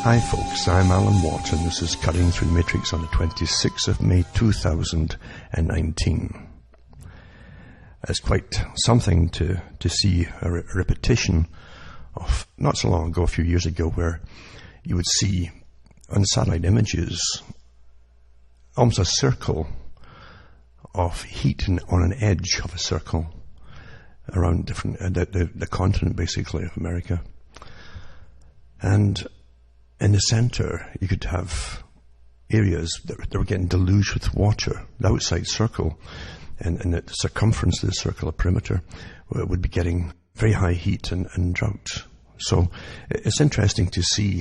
Hi folks, I'm Alan Watt and this is Cutting Through the Matrix on the 26th of May 2019. It's quite something to see a repetition of not so long ago, a few years ago, where you would see on satellite images almost a circle of heat on an edge of a circle around different the continent basically of America. And in the center, you could have areas that were getting deluged with water. The outside circle and the circumference of the circle, a perimeter, would be getting very high heat and drought. So it's interesting to see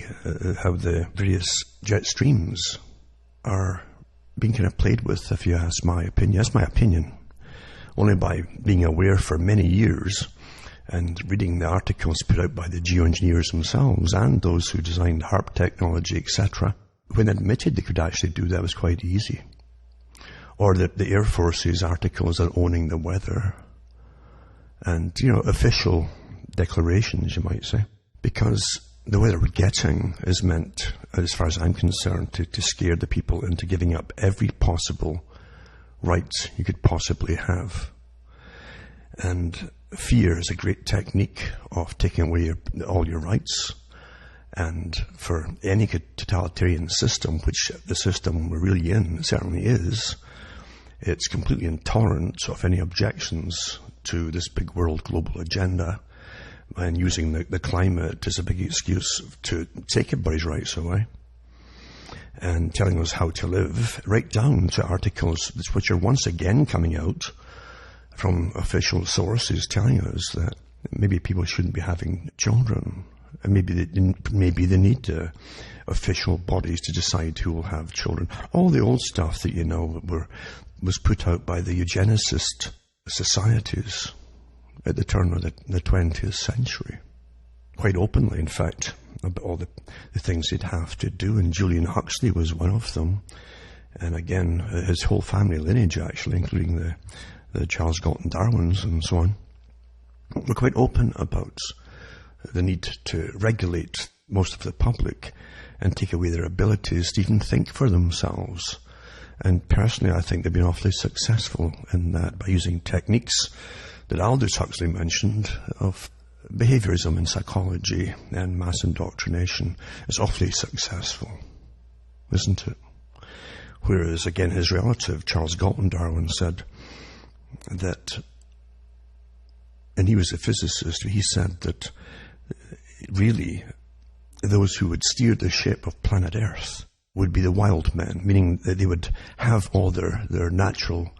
how the various jet streams are being kind of played with, if you ask my opinion. That's my opinion. Only by being aware for many years and reading the articles put out by the geoengineers themselves and those who designed HARP technology, etc., when admitted they could actually do that, was quite easy. Or the Air Force's articles on owning the weather and, official declarations, you might say. Because the weather we're getting is meant, as far as I'm concerned, to scare the people into giving up every possible right you could possibly have. And fear is a great technique of taking away all your rights. And for any totalitarian system, which the system we're really in certainly is, it's completely intolerant of any objections to this big world global agenda, and using the climate as a big excuse to take everybody's rights away and telling us how to live, right down to articles which are once again coming out from official sources telling us that maybe people shouldn't be having children, and maybe they need official bodies to decide who will have children. All the old stuff that was put out by the eugenicist societies at the turn of the 20th century, quite openly, in fact, about all the things they'd have to do, and Julian Huxley was one of them. And again, his whole family lineage, actually, including the Charles Galton Darwins and so on, were quite open about the need to regulate most of the public and take away their abilities to even think for themselves. And personally, I think they've been awfully successful in that by using techniques that Aldous Huxley mentioned of behaviorism in psychology and mass indoctrination. Is awfully successful, isn't it? Whereas, again, his relative, Charles Galton Darwin, said that, and he was a physicist, he said that really those who would steer the ship of planet Earth would be the wild men, meaning that they would have all their natural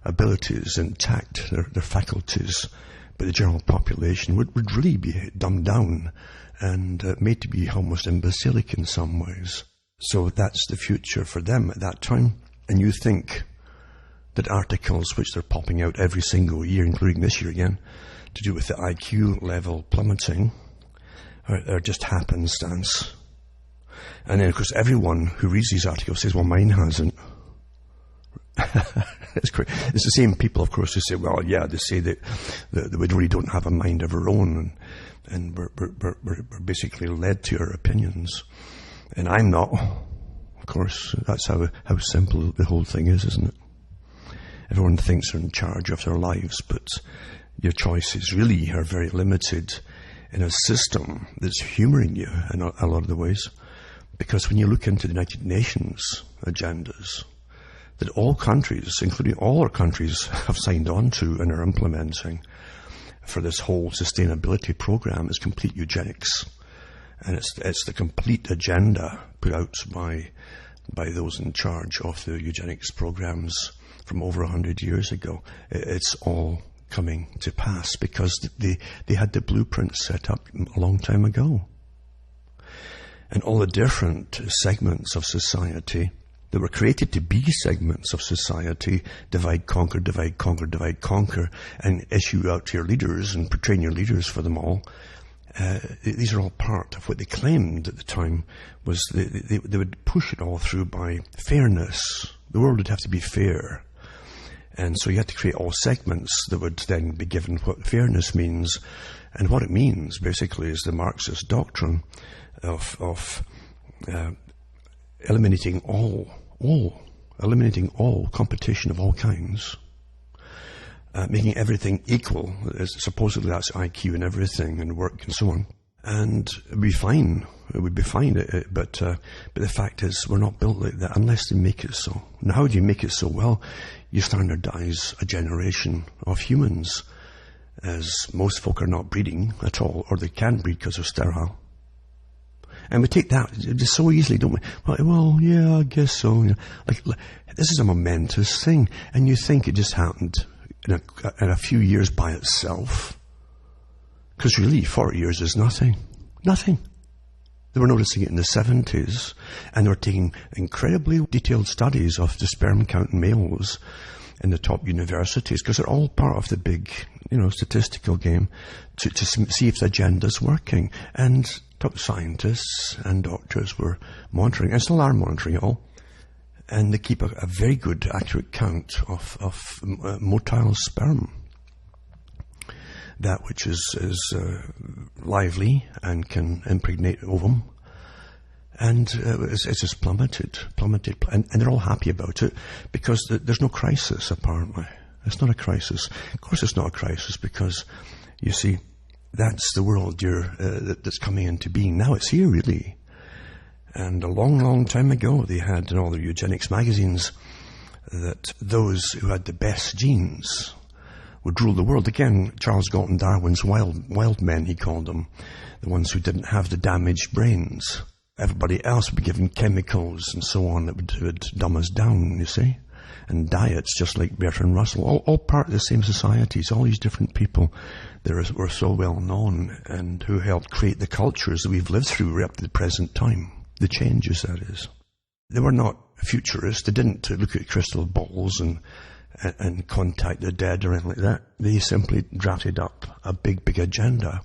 abilities intact, their faculties, but the general population would really be dumbed down and made to be almost imbecilic in some ways. So that's the future for them at that time. And you think that articles which they're popping out every single year, including this year again, to do with the IQ level plummeting, are just happenstance. And then, of course, everyone who reads these articles says, well, mine hasn't. It's the same people, of course, who say, well, yeah, they say that we really don't have a mind of our own, and we're basically led to our opinions. And I'm not. Of course, that's how simple the whole thing is, isn't it? Everyone thinks they're in charge of their lives, but your choices really are very limited in a system that's humoring you in a lot of the ways. Because when you look into the United Nations agendas that all countries, including all our countries, have signed on to and are implementing for this whole sustainability program, is complete eugenics. And it's the complete agenda put out by those in charge of the eugenics programs from over 100 years ago. It's all coming to pass because they had the blueprint set up a long time ago. And all the different segments of society that were created to be segments of society, divide, conquer, divide, conquer, divide, conquer, and issue out to your leaders and train your leaders for them all. These are all part of what they claimed at the time was they would push it all through by fairness. The world would have to be fair. And so you had to create all segments that would then be given what fairness means. And what it means, basically, is the Marxist doctrine of eliminating all competition of all kinds, making everything equal. Supposedly that's IQ and everything and work and so on. And we'd be fine. It would be fine. But the fact is, we're not built like that unless they make it so. And how do you make it so? Well, you standardize a generation of humans, as most folk are not breeding at all, or they can't breed because they're sterile. And we take that just so easily, don't we? Well, yeah, I guess so. Like, this is a momentous thing, and you think it just happened in a few years by itself. Because really, 40 years is nothing. Nothing. They were noticing it in the 70s, and they were taking incredibly detailed studies of the sperm count in males in the top universities, because they're all part of the big, statistical game to see if the agenda's working. And top scientists and doctors were monitoring, and still are monitoring it all. And they keep a very good, accurate count of motile sperm. That which is lively and can impregnate ovum. And it's just plummeted. And they're all happy about it because there's no crisis, apparently. It's not a crisis. Of course it's not a crisis because, you see, that's the world that's coming into being. Now it's here, really. And a long, long time ago, they had in all their eugenics magazines that those who had the best genes would rule the world. Again, Charles Galton Darwin's wild men, he called them, the ones who didn't have the damaged brains. Everybody else would be given chemicals and so on that would dumb us down, you see. And diets, just like Bertrand Russell, all part of the same societies, all these different people that were so well known and who helped create the cultures that we've lived through right up to the present time. The changes, that is. They were not futurists. They didn't look at crystal balls and contact the dead or anything like that. They simply drafted up a big agenda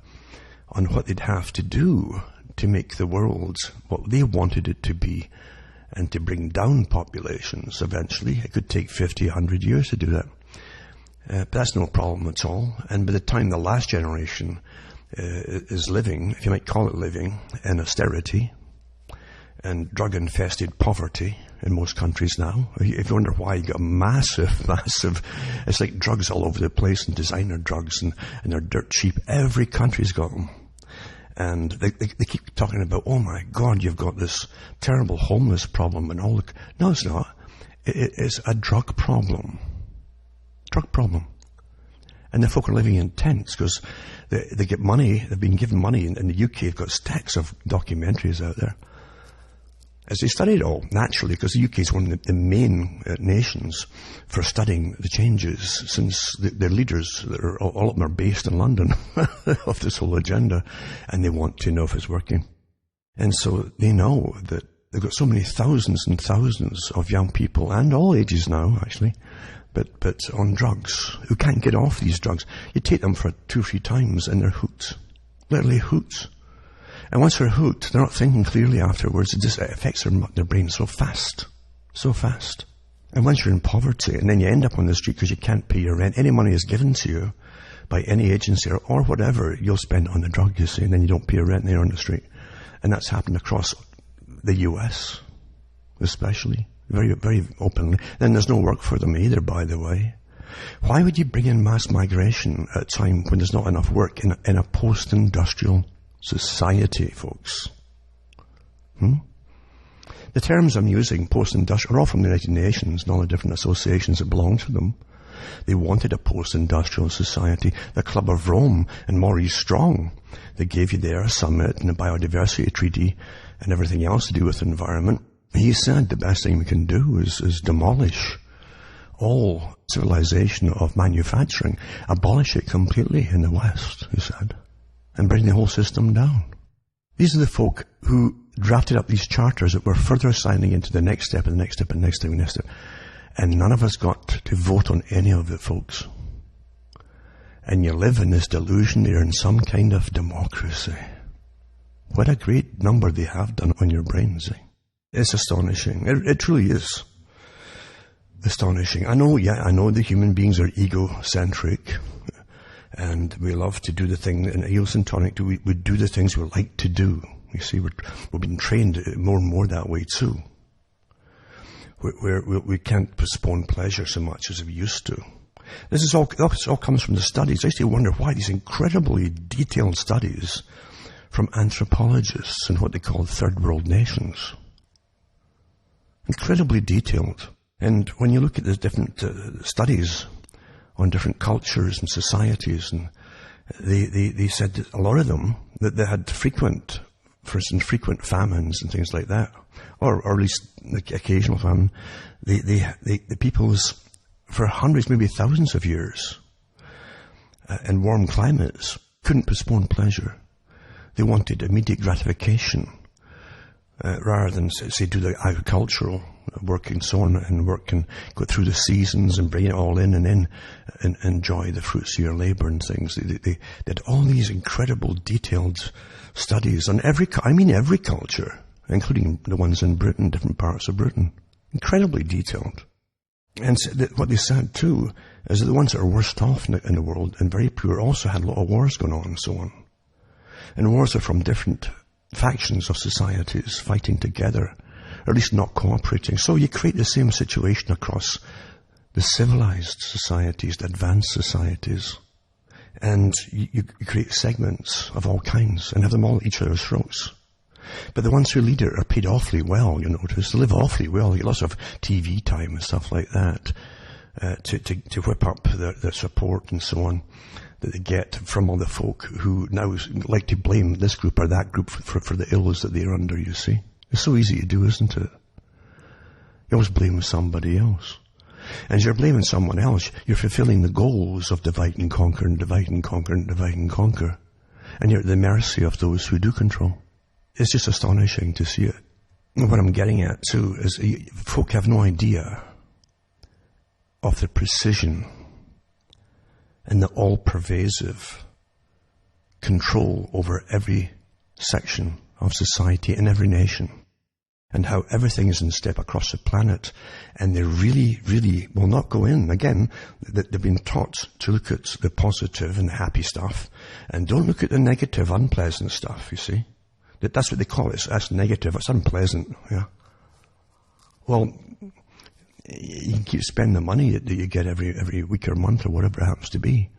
on what they'd have to do to make the world what they wanted it to be and to bring down populations eventually. It could take 50, 100 years to do that. But that's no problem at all. And by the time the last generation is living, if you might call it living, in austerity and drug-infested poverty in most countries now. If you wonder why, you got massive, it's like drugs all over the place, and designer drugs, and they're dirt cheap. Every country's got them. And they keep talking about, oh my God, you've got this terrible homeless problem and all. No, it's not. It's a drug problem. Drug problem. And the folk are living in tents because they get money. They've been given money. In the UK, they've got stacks of documentaries out there. As they study it all, naturally, because the UK is one of the main nations for studying the changes, since their leaders, all of them are based in London, of this whole agenda, and they want to know if it's working. And so they know that they've got so many thousands and thousands of young people, and all ages now, actually, but on drugs, who can't get off these drugs. You take them for 2 or 3 times, and they're hooked. Literally hooked. And once they're hooked, they're not thinking clearly afterwards. It affects their brain so fast. So fast. And once you're in poverty, and then you end up on the street because you can't pay your rent, any money is given to you by any agency or whatever, you'll spend on the drug, you see, and then you don't pay your rent and you're on the street. And that's happened across the US, especially. Very, very openly. Then there's no work for them either, by the way. Why would you bring in mass migration at a time when there's not enough work in a post-industrial society, folks? The terms I'm using, post-industrial, are all from the United Nations and all the different associations that belong to them. They wanted a post-industrial society. The Club of Rome and Maurice Strong, they gave you there a summit and a biodiversity treaty and everything else to do with the environment. He said the best thing we can do is demolish all civilization of manufacturing, abolish it completely in the West, he said, and bring the whole system down. These are the folk who drafted up these charters that were further assigning into the next step and the next step and the next step and the next step. And none of us got to vote on any of it, folks. And you live in this delusion that you're in some kind of democracy. What a great number they have done on your brains. It's astonishing. It truly is astonishing. I know the human beings are egocentric. And we love to do the thing, and egocentric, we do the things we like to do, You see, we're being trained more and more that way too. We can't postpone pleasure so much as we used to. This all comes from the studies. I used to wonder why these incredibly detailed studies from anthropologists in what they call third world nations. Incredibly detailed. And when you look at the different studies on different cultures and societies, and they said that a lot of them, that they had frequent famines and things like that, or at least the occasional famine. The peoples, for hundreds, maybe thousands of years, in warm climates, couldn't postpone pleasure. They wanted immediate gratification, rather than, say, do the agricultural work and so on, and work and go through the seasons and bring it all in and then and enjoy the fruits of your labor and things. They did all these incredible detailed studies on every culture, including the ones in Britain, different parts of Britain. Incredibly detailed. And what they said too is that the ones that are worst off in the world and very poor also had a lot of wars going on and so on. And wars are from different factions of societies fighting together, or at least not cooperating. So you create the same situation across the civilized societies, the advanced societies. And you create segments of all kinds and have them all at each other's throats. But the ones who lead it are paid awfully well, you notice. They live awfully well. They get lots of TV time and stuff like that to whip up their support and so on that they get from all the folk who now like to blame this group or that group for the ills that they're under, you see. It's so easy to do, isn't it? You always blame somebody else. And as you're blaming someone else, you're fulfilling the goals of divide and conquer and divide and conquer and divide and conquer. And you're at the mercy of those who do control. It's just astonishing to see it. And what I'm getting at too is folk have no idea of the precision and the all-pervasive control over every section of society in every nation, and how everything is in step across the planet, and they really, really will not go in. Again, they've been taught to look at the positive and the happy stuff, and don't look at the negative, unpleasant stuff, you see. That's what they call it. That's negative. It's unpleasant, yeah. Well, you can keep spending the money that you get every week or month or whatever it happens to be.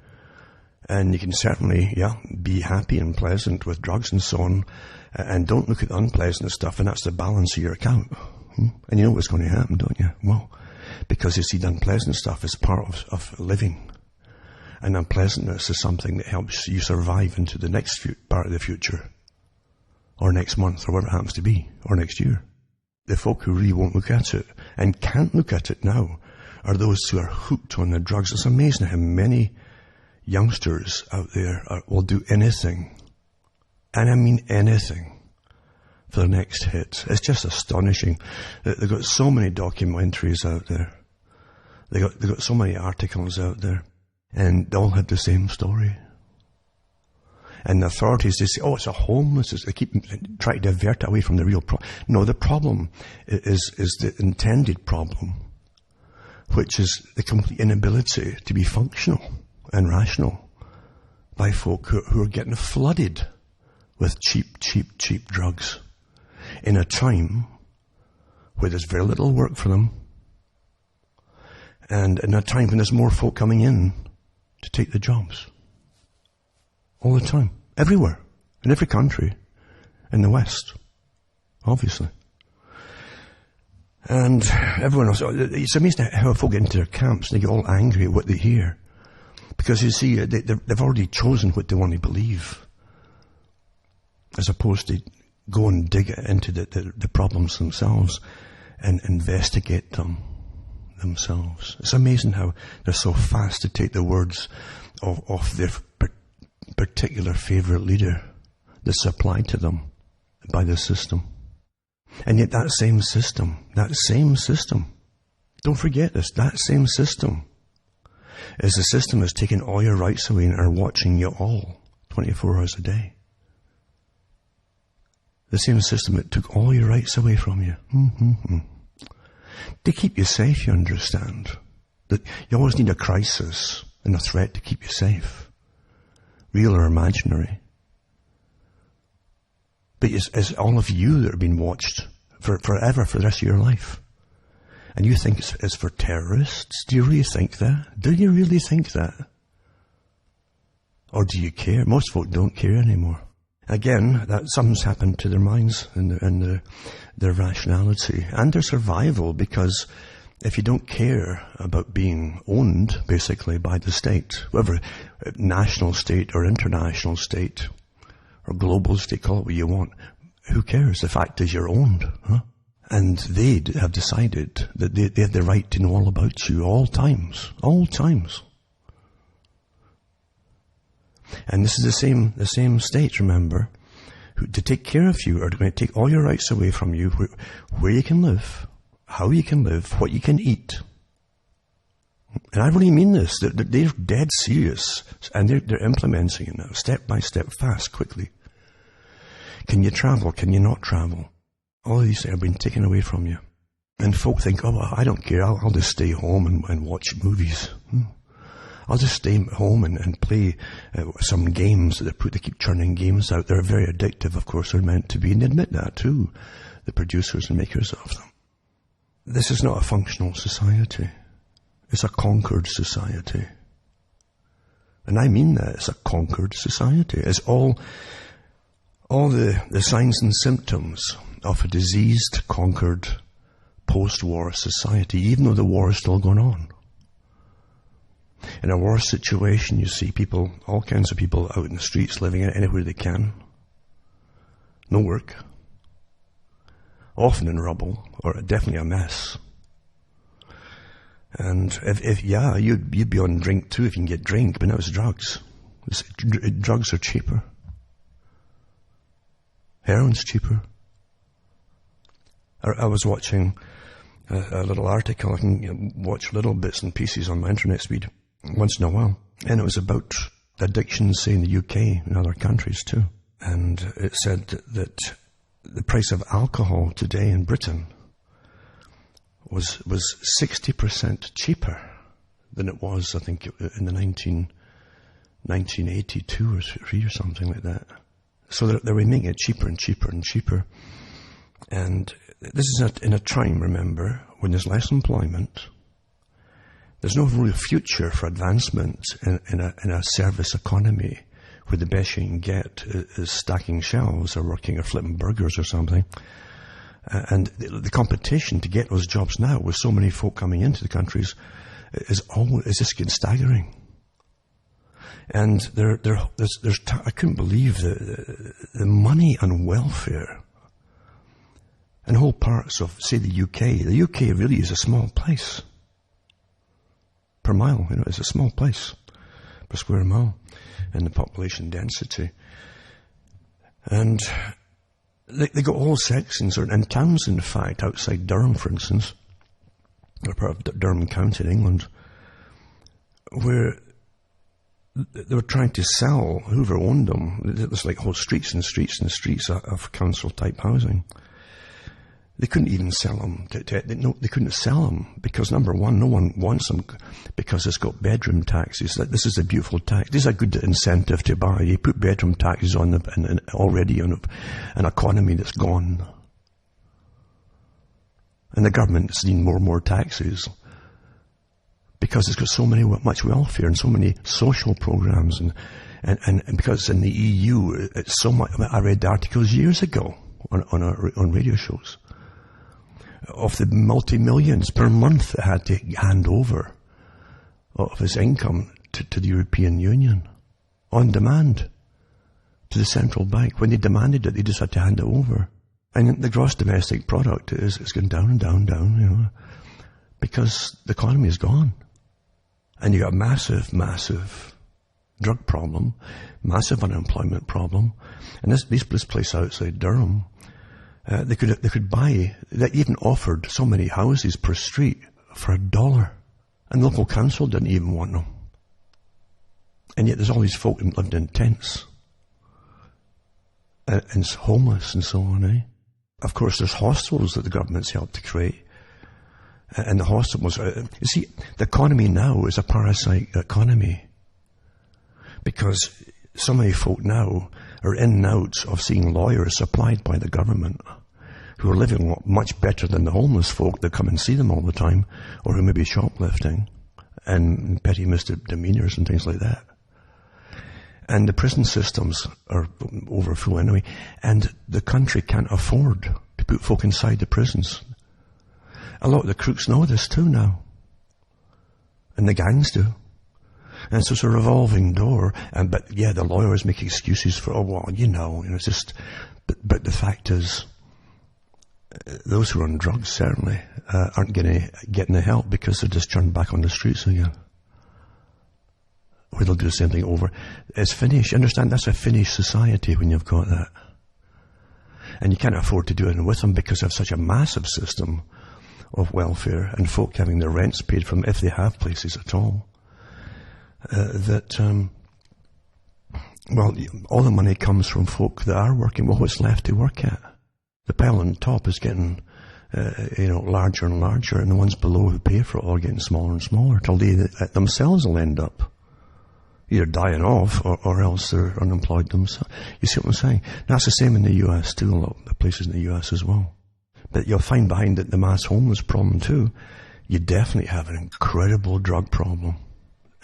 And you can certainly, be happy and pleasant with drugs and so on. And don't look at the unpleasant stuff, and that's the balance of your account. And you know what's going to happen, don't you? Well, because you see, the unpleasant stuff is part of living. And unpleasantness is something that helps you survive into the next part of the future. Or next month, or whatever it happens to be, or next year. The folk who really won't look at it, and can't look at it now, are those who are hooked on the drugs. It's amazing how many youngsters out there will do anything, and I mean anything, for the next hit. It's just astonishing. They've got so many documentaries out there. They've got so many articles out there, and they all have the same story. And the authorities, they say, it's a homelessness. They keep trying to divert it away from the real problem. No, the problem is the intended problem, which is the complete inability to be functional and rational by folk who are getting flooded with cheap drugs in a time where there's very little work for them, and in a time when there's more folk coming in to take the jobs. All the time. Everywhere. In every country. In the West. Obviously. And everyone else. It's amazing how folk get into their camps and they get all angry at what they hear. Because you see, they've already chosen what they want to believe. As opposed to go and dig into the problems themselves and investigate them themselves. It's amazing how they're so fast to take the words of their particular favorite leader that's supplied to them by the system. And yet that same system, don't forget this, that same system is the system that's taken all your rights away and are watching you all 24 hours a day. The same system that took all your rights away from you. To keep you safe, you understand. That you always need a crisis and a threat to keep you safe. Real or imaginary. But it's all of you that are being watched forever, for the rest of your life. And you think it's for terrorists? Do you really think that? Do you really think that? Or do you care? Most folk don't care anymore. Again, that something's happened to their minds and their rationality and their survival, because if you don't care about being owned, basically, by the state, whether national state or international state or global state, call it what you want, who cares? The fact is you're owned, huh? And they have decided that they have the right to know all about you, all times. And this is the same state, remember, who, to take care of you, are going to take all your rights away from you, where you can live, how you can live, what you can eat. And I really mean this. They're dead serious, and they're implementing it now, step by step, fast, quickly. Can you travel? Can you not travel? All of these things have been taken away from you. And folk think, oh, well, I don't care, I'll just stay home and watch movies. I'll just stay home and play some games that they keep churning games out. They're very addictive, of course, they're meant to be, and they admit that too, the producers and makers of them. This is not a functional society. It's a conquered society. And I mean that, it's a conquered society. It's all the signs and symptoms of a diseased, conquered, post-war society, even though the war is still going on. In a war situation, you see people, all kinds of people out in the streets living anywhere they can. No work. Often in rubble, or definitely a mess. And you'd be on drink too if you can get drink, but now it's drugs. Drugs are cheaper. Heroin's cheaper. I was watching a little article. I can watch little bits and pieces on my internet speed once in a while. And it was about addictions, say, in the UK and other countries too. And it said that the price of alcohol today in Britain was 60% cheaper than it was, I think, in the 1982 or 3 or something like that. So they were making it cheaper and cheaper and cheaper. And this is in a time, remember, when there's less employment. There's no real future for advancement in a service economy where the best you can get is stacking shelves or working or flipping burgers or something. And the competition to get those jobs now, with so many folk coming into the countries, is just getting staggering. And I couldn't believe the money and welfare and whole parts of, say, the UK. The UK really is a small place per mile. It's a small place per square mile in the population density. And they got whole sections, and towns, in fact, outside Durham, for instance, or part of Durham County in England, where they were trying to sell, whoever owned them, it was like whole streets and streets and streets of council-type housing. They couldn't even sell them. They couldn't sell them because, number one, no one wants them because it's got bedroom taxes. This is a beautiful tax. This is a good incentive to buy. You put bedroom taxes on already on an economy that's gone. And the government's needing more and more taxes because it's got much welfare and so many social programs and because in the EU it's so much. I read articles years ago on radio shows of the multi-millions per month that had to hand over of his income to the European Union on demand to the central bank. When they demanded it, they just had to hand it over. And the gross domestic product is going down and down, down, because the economy is gone. And you got a massive, massive drug problem, massive unemployment problem. And this place outside Durham, they could buy, they even offered so many houses per street for $1. And the local council didn't even want them. And yet there's all these folk that lived in tents. And homeless and so on, Of course, there's hostels that the government's helped to create. And the hostels, you see, the economy now is a parasite economy. Because so many folk now are in and out of seeing lawyers supplied by the government who are living much better than the homeless folk that come and see them all the time, or who may be shoplifting and petty misdemeanors and things like that. And the prison systems are overfull anyway, and the country can't afford to put folk inside the prisons. A lot of the crooks know this too now. And the gangs do. And so it's a revolving door. But yeah, the lawyers make excuses for, it's just, but the fact is, those who are on drugs certainly aren't getting the help because they're just turned back on the streets again. Or they'll do the same thing over. It's finished. Understand, that's a finished society when you've got that. And you can't afford to do it with them because they have such a massive system of welfare and folk having their rents paid from, if they have places at all. All the money comes from folk that are working. Well, what's left to work at? The pile on top is getting, larger and larger, and the ones below who pay for it are getting smaller and smaller till they themselves will end up either dying off or else they're unemployed themselves. You see what I'm saying? That's the same in the US too, a lot of places in the US as well. But you'll find behind it the mass homeless problem too, you definitely have an incredible drug problem.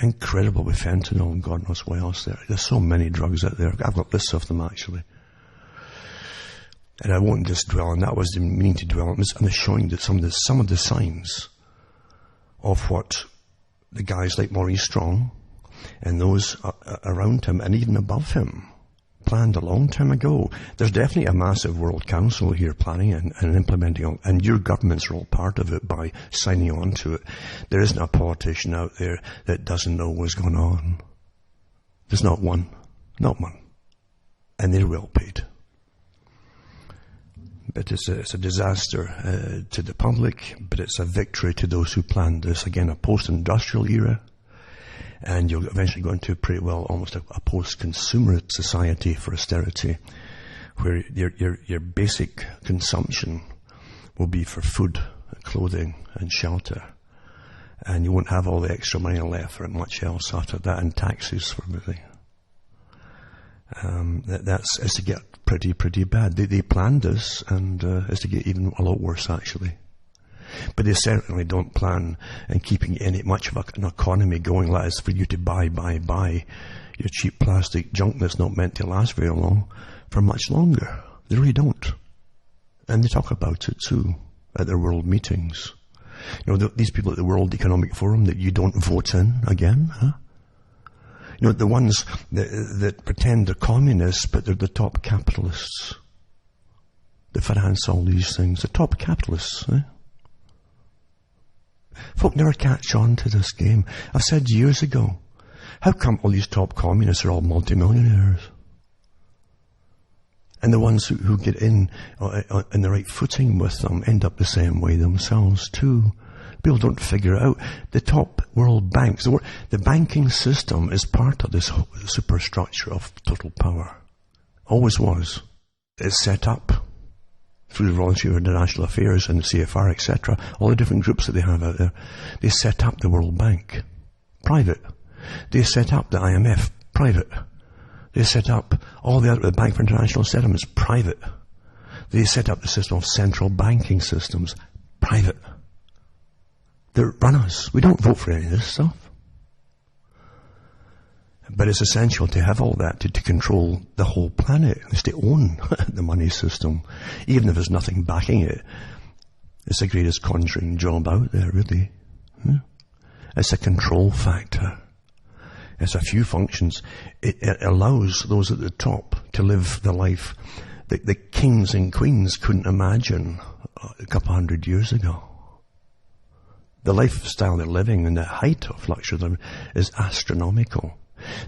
Incredible with fentanyl and God knows what else there. There's so many drugs out there. I've got lists of them actually. And I won't just dwell on that. I wasn't meaning to dwell on this. I'm just showing that some of the signs of what the guys like Maurice Strong and those around him and even above him planned a long time ago. There's definitely a massive World Council here planning and implementing, and your governments are all part of it by signing on to it. There isn't a politician out there that doesn't know what's going on. There's not one. Not one. And they're well paid. But it's a disaster to the public, but it's a victory to those who planned this. Again, a post-industrial era. And you'll eventually go into pretty well almost a post-consumerist society for austerity, where your basic consumption will be for food, clothing, and shelter. And you won't have all the extra money left for much else after that, and taxes for everything. It's to get pretty bad. They planned this, and it's to get even a lot worse actually. But they certainly don't plan on keeping much of an economy going like this for you to buy your cheap plastic junk that's not meant to last very long for much longer. They really don't. And they talk about it too at their world meetings. These people at the World Economic Forum that you don't vote in again, huh? The ones that pretend they're communists, but they're the top capitalists. They finance all these things. The top capitalists, eh? Folk never catch on to this game. I've said years ago, how come all these top communists are all multimillionaires? And the ones who get in the right footing with them end up the same way themselves too. People don't figure it out. The top world banks, the banking system is part of this superstructure of total power. Always was. It's set up through the Volunteer International Affairs and the CFR, etc., all the different groups that they have out there. They set up the World Bank, private. They set up the IMF, private. They set up all the Bank for International Settlements, private. They set up the system of central banking systems, private. They run us. We don't vote for any of this stuff. But it's essential to have all that to control the whole planet. It's to own the money system. Even if there's nothing backing it, it's the greatest conjuring job out there, really. It's a control factor. It's a few functions. It allows those at the top to live the life that the kings and queens couldn't imagine a couple hundred years ago. The lifestyle they're living and the height of luxury is astronomical.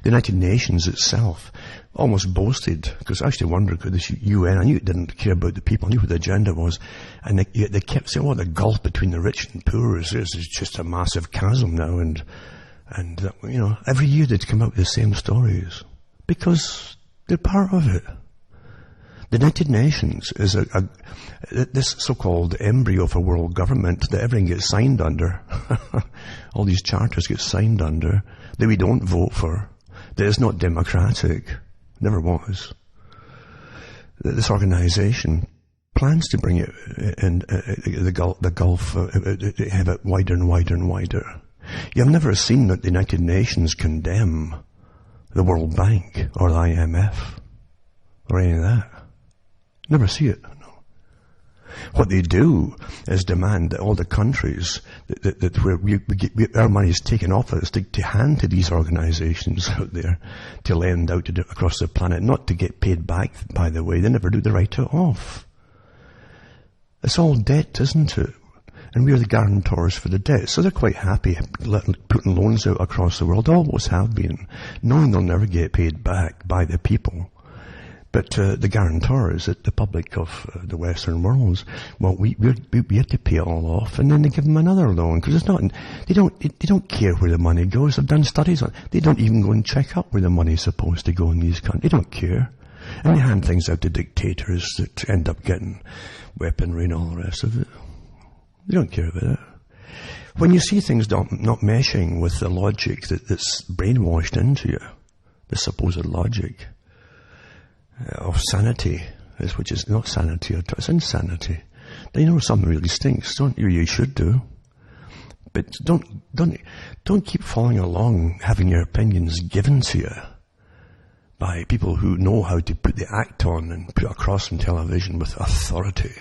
The United Nations itself almost boasted, because I actually wondered, could this UN, I knew it didn't care about the people, I knew what the agenda was, and they kept saying, the gulf between the rich and poor is just a massive chasm now, and every year they'd come out with the same stories, because they're part of it. The United Nations is this so-called embryo of a world government that everything gets signed under. All these charters get signed under, that we don't vote for, that is not democratic. Never was. This organization plans to bring it in the Gulf, have it wider and wider and wider. You've never seen that the United Nations condemn the World Bank or the IMF or any of that. Never see it. No. What they do is demand that all the countries that where our money is taken off us to hand to these organizations out there to lend out across the planet, not to get paid back, by the way. They never do. They write it off. It's all debt, isn't it? And we're the guarantors for the debt. So they're quite happy putting loans out across the world, always have been, knowing they'll never get paid back by the people. But the guarantors, the public of the Western world, well, we have to pay it all off, and then they give them another loan, because it's not. They don't care where the money goes. They've done studies on it. They don't even go and check up where the money is supposed to go in these countries. They don't care. And they hand things out to dictators that end up getting weaponry and all the rest of it. They don't care about it. When you see things not meshing with the logic that's brainwashed into you, the supposed logic of sanity, which is not sanity, it's insanity, then you know something really stinks, don't you? You should do. But don't keep following along having your opinions given to you by people who know how to put the act on and put across on television with authority.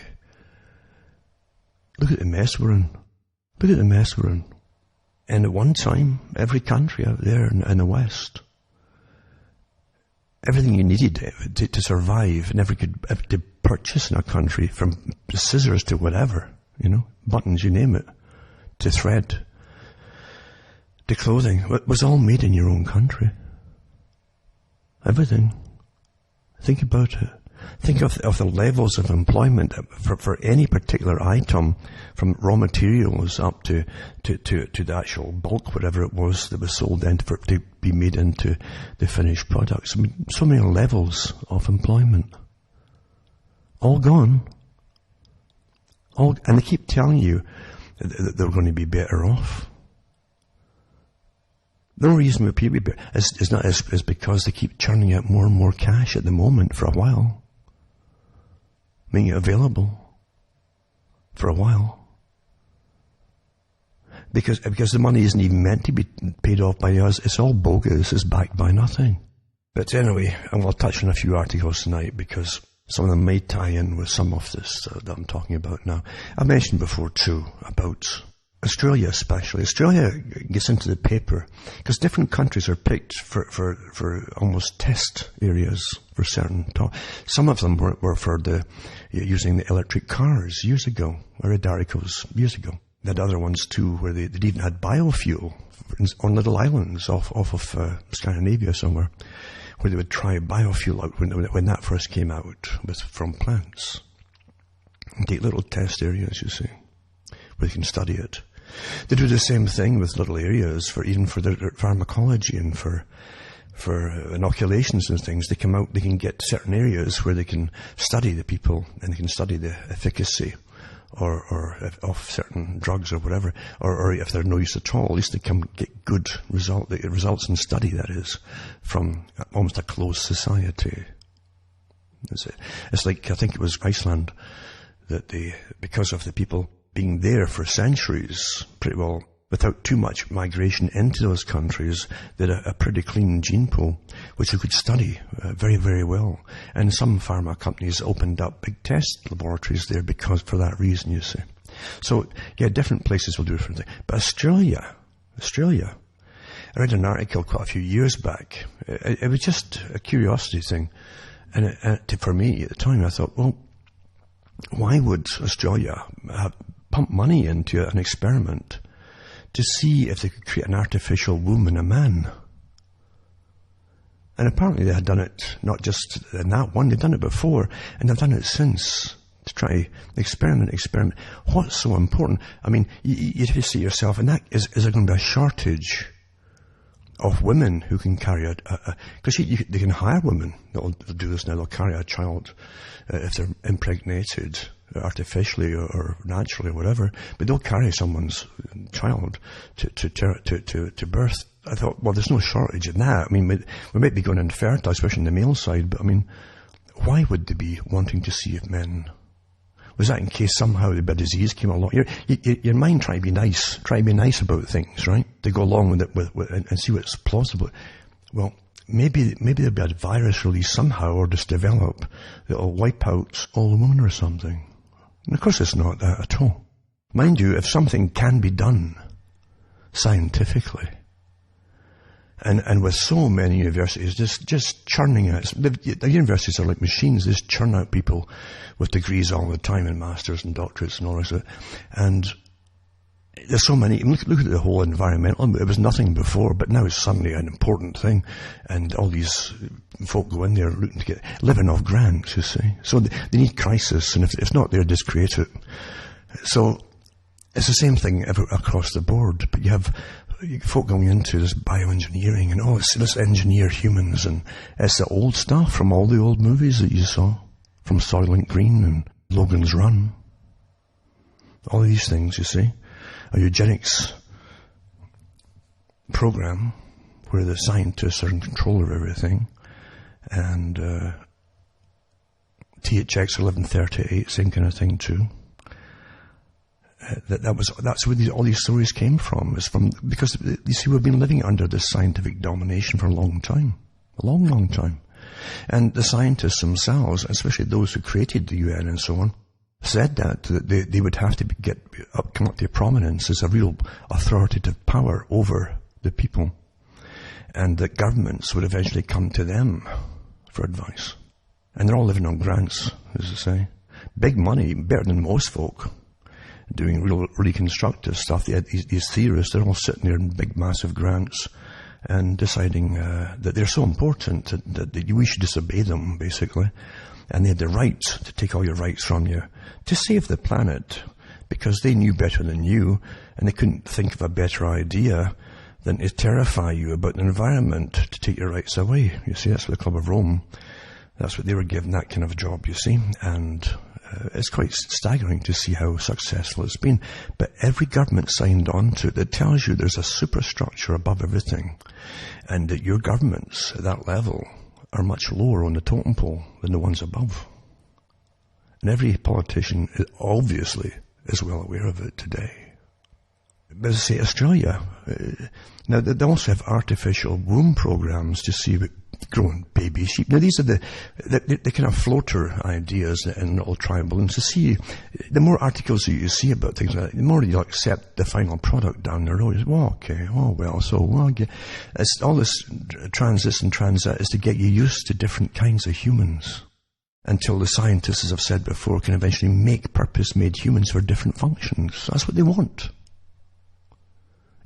Look at the mess we're in. Look at the mess we're in. And at one time, every country out there in the West, everything you needed to survive, never could to purchase in a country, from scissors to whatever, buttons, you name it, to thread, to clothing, was all made in your own country. Everything. Think about it. Think of the levels of employment for any particular item, from raw materials up to the actual bulk, whatever it was that was sold in for it to be made into the finished products. I mean, so many levels of employment. All gone. And they keep telling you that they're going to be better off. The only reason we're better is because they keep churning out more and more cash at the moment for a while. Making it available for a while. Because the money isn't even meant to be paid off by us. It's all bogus. It's backed by nothing. But anyway, I'm going to touch on a few articles tonight, because some of them may tie in with some of this that I'm talking about now. I mentioned before too about Australia especially. Australia gets into the paper because different countries are picked for almost test areas for certain talk. Some of them were for using the electric cars years ago. I read articles years ago. They had other ones too where they even had biofuel on little islands off of Scandinavia somewhere, where they would try biofuel out when that first came out from plants. And take little test areas, you see, where they can study it. They do the same thing with little areas for their pharmacology and for inoculations and things. They come out, they can get certain areas where they can study the people and they can study the efficacy or of certain drugs or whatever, or if they're no use at all, at least they can get good results in study, that is, from almost a closed society. It's like, I think it was Iceland, that because of the people being there for centuries, pretty well, without too much migration into those countries, they had a pretty clean gene pool, which you could study very, very well. And some pharma companies opened up big test laboratories there for that reason, you see. So, yeah, different places will do different things. But Australia, I read an article quite a few years back. It was just a curiosity thing. And for me, at the time, I thought, well, why would Australia pump money into an experiment to see if they could create an artificial womb in a man? And apparently they had done it, not just in that one, they'd done it before, and they've done it since, to try experiment. What's so important? I mean, you have to see yourself, and that is there going to be a shortage of women who can carry because they can hire women that'll do this now. They'll carry a child if they're impregnated artificially or naturally or whatever, but they'll carry someone's child to birth I thought, well, there's no shortage in that. I mean, we might be going infertile, especially on the male side, but I mean, why would they be wanting to see if men? Was that in case somehow the bad disease came along? Your mind trying to be nice about things, right? To go along with it and see what's plausible. Well, maybe there'll be a virus release somehow or just develop that'll wipe out all the women or something. And of course it's not that at all. Mind you, if something can be done scientifically, and with so many universities just churning out, the universities are like machines, they just churn out people with degrees all the time and masters and doctorates and all this. And there's so many, look at the whole environmental, it was nothing before, but now it's suddenly an important thing. And all these folk go in there looking to living off grants, you see. So they need crisis, and if not, they'll just create it. So it's the same thing across the board, but you have folk going into this bioengineering and let's engineer humans, and it's the old stuff from all the old movies that you saw, from Soylent Green and Logan's Run. All of these things, you see, a eugenics program where the scientists are in control of everything, and THX 1138, same kind of thing too. That's where all these stories came from. Because you see, we've been living under this scientific domination for a long time, long time, and the scientists themselves, especially those who created the UN and so on, said that they would have to come up to prominence as a real authoritative power over the people, and that governments would eventually come to them for advice. And they're all living on grants, as I say, big money, better than most folk. Doing really constructive stuff. They had these theorists, they're all sitting there in big, massive grants and deciding that they're so important that we should disobey them, basically. And they had the right to take all your rights from you to save the planet, because they knew better than you, and they couldn't think of a better idea than to terrify you about the environment to take your rights away. You see, that's what the Club of Rome, that's what they were given, that kind of job, you see. And it's quite staggering to see how successful it's been. But every government signed on to it that tells you there's a superstructure above everything, and that your governments at that level are much lower on the totem pole than the ones above. And every politician obviously is well aware of it today. But as I say, Australia, now they also have artificial womb programs to see about growing baby sheep. Now these are the kind of floater ideas and all tribal, and to see, the more articles that you see about things like that, the more you accept the final product down the road. Well, okay, it's all this transit and transit is to get you used to different kinds of humans, until the scientists, as I've said before, can eventually make purpose-made humans for different functions. That's what they want.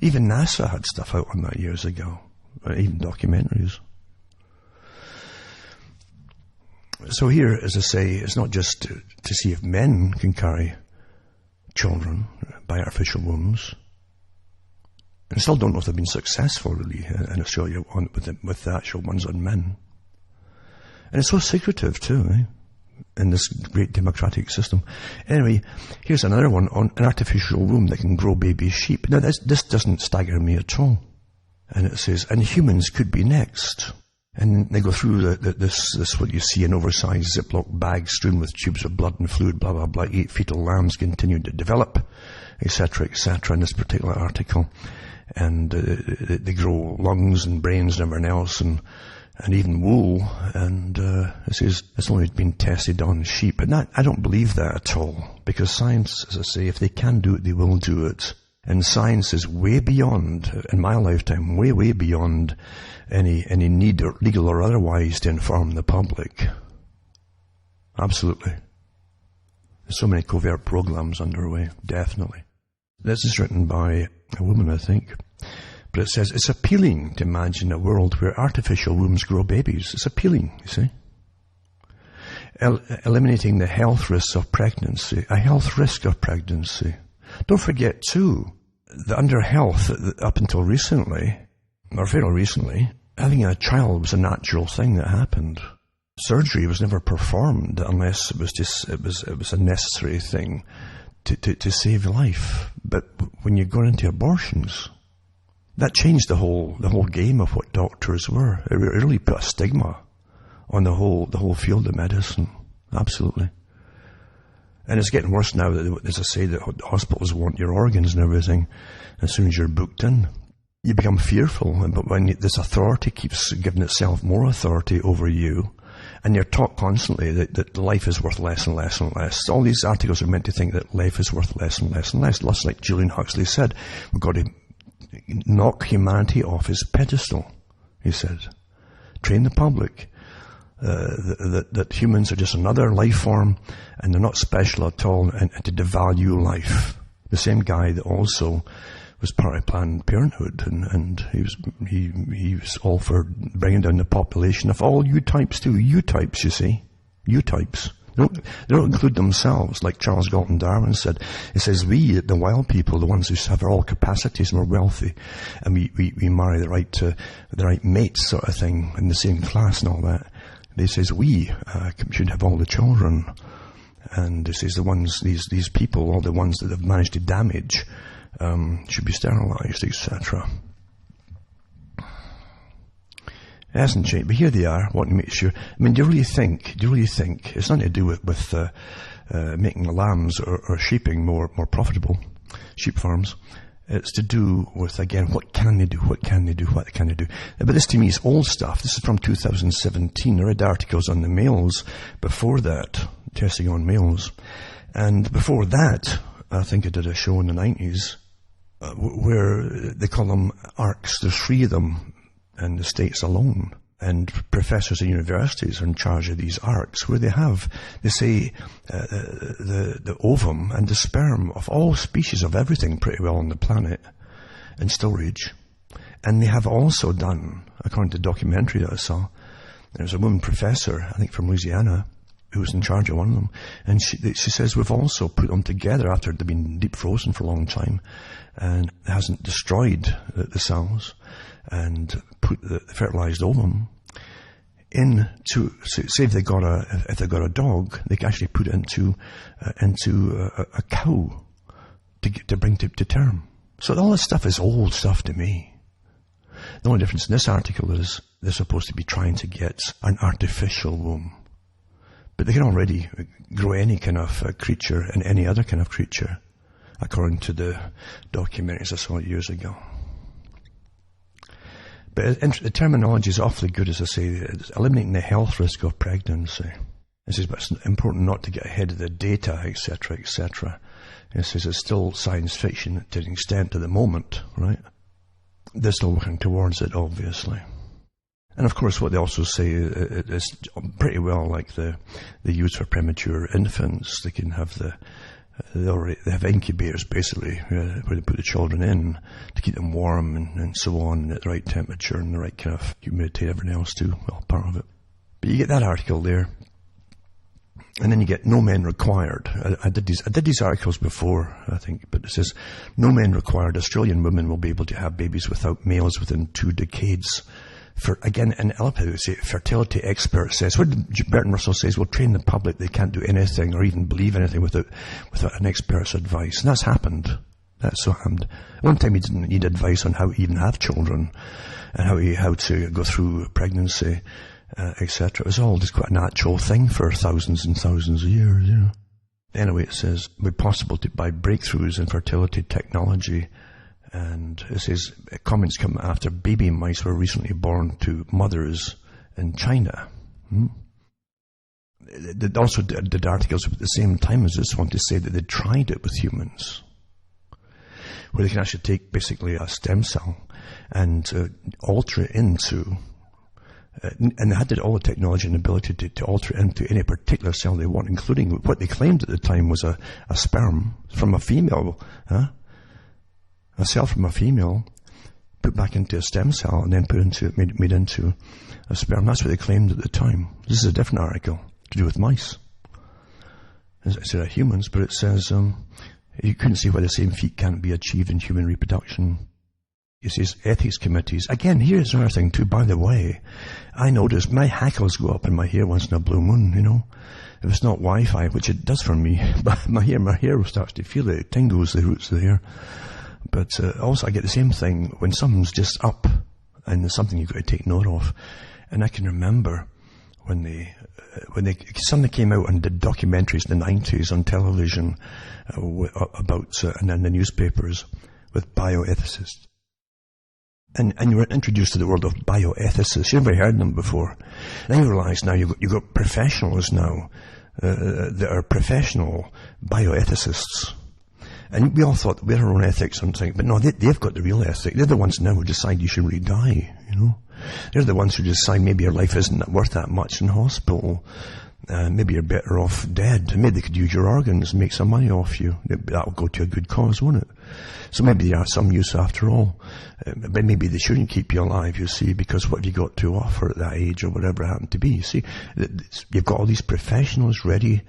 Even NASA had stuff out on that years ago, even documentaries. So here, as I say, it's not just to see if men can carry children by artificial wombs. I still don't know if they've been successful, really, in Australia with the actual ones on men. And it's so secretive, too, in this great democratic system. Anyway, here's another one on an artificial womb that can grow baby sheep. Now, this doesn't stagger me at all. And it says, and humans could be next. And they go through this what you see, an oversized Ziploc bag strewn with tubes of blood and fluid, blah, blah, blah. 8 fetal lambs continue to develop, etc., in this particular article. And they grow lungs and brains and everything else, and even wool. And it says it's only been tested on sheep. And I don't believe that at all, because science, as I say, if they can do it, they will do it. And science is way beyond, in my lifetime, way beyond any need, or legal or otherwise, to inform the public. Absolutely. There's so many covert programs underway, definitely. This is written by a woman, I think. But it says, it's appealing to imagine a world where artificial wombs grow babies. It's appealing, you see. Eliminating the health risks of pregnancy. A health risk of pregnancy. Don't forget, too, that under health, up until recently, or fairly recently, having a child was a natural thing that happened. Surgery was never performed unless it was a necessary thing to save life. But when you're going into abortions, That changed the whole game of what doctors were. It really put a stigma on the whole field of medicine. Absolutely. And it's getting worse now, that, as I say, that hospitals want your organs and everything. As soon as you're booked in, you become fearful. But when this authority keeps giving itself more authority over you, and you're taught constantly that life is worth less and less and less. All these articles are meant to think that life is worth less and less and less. Just like Julian Huxley said, we've got to knock humanity off his pedestal, he said. Train the public that humans are just another life form and they're not special at all, and to devalue life. The same guy that also was part of Planned Parenthood, and he was all for bringing down the population of all U-types too. U-types, you see. U-types. They don't include themselves, like Charles Galton Darwin said. He says, we, the wild people, the ones who have all capacities and we're wealthy, and we marry the right mates sort of thing, in the same class and all that. He says, we should have all the children. And he says, these people, all the ones that have managed to damage, should be sterilized, etc. It hasn't changed, but here they are, wanting to make sure. I mean, do you really think it's nothing to do with making the lambs or sheeping more profitable, sheep farms? It's to do with, again, what can they do? But this to me is old stuff. This is from 2017. I read articles on the males before that, testing on males. And before that, I think I did a show in the 90s where they call them ARCs. There's 3 of them in the States alone. And professors at universities are in charge of these ARCs, where they say the ovum and the sperm of all species of everything pretty well on the planet in storage. And they have also done, according to the documentary that I saw, there's a woman professor, I think from Louisiana, who was in charge of one of them, and she says we've also put them together after they've been deep frozen for a long time, and it hasn't destroyed the cells, and put the fertilized ovum into, say if they got a dog, they can actually put it into a cow to bring to term. So all this stuff is old stuff to me. The only difference in this article is they're supposed to be trying to get an artificial womb. But they can already grow any kind of creature and any other kind of creature, according to the documentaries I saw years ago. But the terminology is awfully good, as I say. It's eliminating the health risk of pregnancy. It says, but it's important not to get ahead of the data, etc., etc. It says it's still science fiction to an extent at the moment, right? They're still working towards it, obviously. And of course, what they also say is pretty well like the use for premature infants. They can have they have incubators basically where they put the children in to keep them warm and so on, and at the right temperature and the right kind of humidity and everything else too. Well, part of it. But you get that article there, and then you get no men required. I did these articles before, I think, but it says no men required. Australian women will be able to have babies without males within 2 decades. For, again, in allopathy, fertility expert says, what Bertrand Russell says, will train the public they can't do anything or even believe anything without an expert's advice. And that's happened. That's so happened. One time he didn't need advice on how to even have children and how to go through pregnancy, etc. It was all just quite a natural thing for thousands and thousands of years, you know. Anyway, it says, it will be possible by breakthroughs in fertility technology. And it says, comments come after baby mice were recently born to mothers in China. They also did articles at the same time as this one to say that they tried it with humans, where they can actually take basically a stem cell and alter it into, and they had all the technology and ability to alter it into any particular cell they want, including what they claimed at the time was a sperm from a female, a cell from a female, put back into a stem cell and then made into a sperm. That's what they claimed at the time. This is a different article to do with mice. Instead of humans, but it says you couldn't see why the same feat can't be achieved in human reproduction. It says ethics committees. Again, here's another thing too, by the way. I notice my hackles go up in my hair once in a blue moon, you know. If it's not Wi-Fi, which it does for me, but my hair starts to feel it. It tingles the roots of the hair. But also I get the same thing when something's just up and there's something you've got to take note of. And I can remember when something came out and did documentaries in the 90s on television about, and in the newspapers with bioethicists. And you were introduced to the world of bioethicists. You've never heard of them before. And you realise now you've got professionals now that are professional bioethicists. And we all thought we had our own ethics and things, but no, they've got the real ethic. They're the ones now who decide you should really die, you know. They're the ones who decide maybe your life isn't worth that much in hospital. Maybe you're better off dead. Maybe they could use your organs and make some money off you. That'll go to a good cause, won't it? So maybe there are some use after all. But maybe they shouldn't keep you alive, you see, because what have you got to offer at that age or whatever it happened to be? You see, you've got all these professionals ready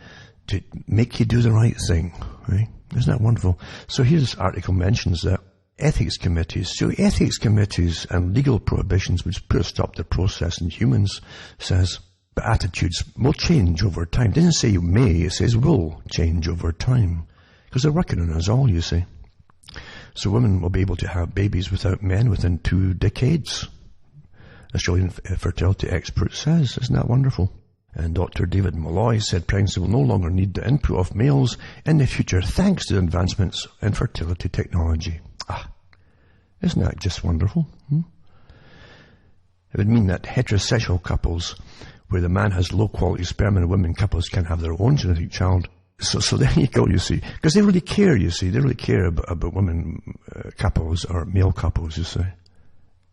to make you do the right thing, right? Isn't that wonderful? So here's this article mentions that ethics committees and legal prohibitions which put a stop to process in humans, says, but attitudes will change over time. It doesn't say may, it says will change over time. Because they're working on us all, you see. So women will be able to have babies without men within 2 decades. Australian fertility expert says. Isn't that wonderful? And Dr. David Malloy said pregnancy will no longer need the input of males in the future thanks to advancements in fertility technology. Isn't that just wonderful? It would mean that heterosexual couples where the man has low quality sperm and women couples can have their own genetic child. So there you go, you see. Because they really care, you see. They really care about women couples or male couples, you see.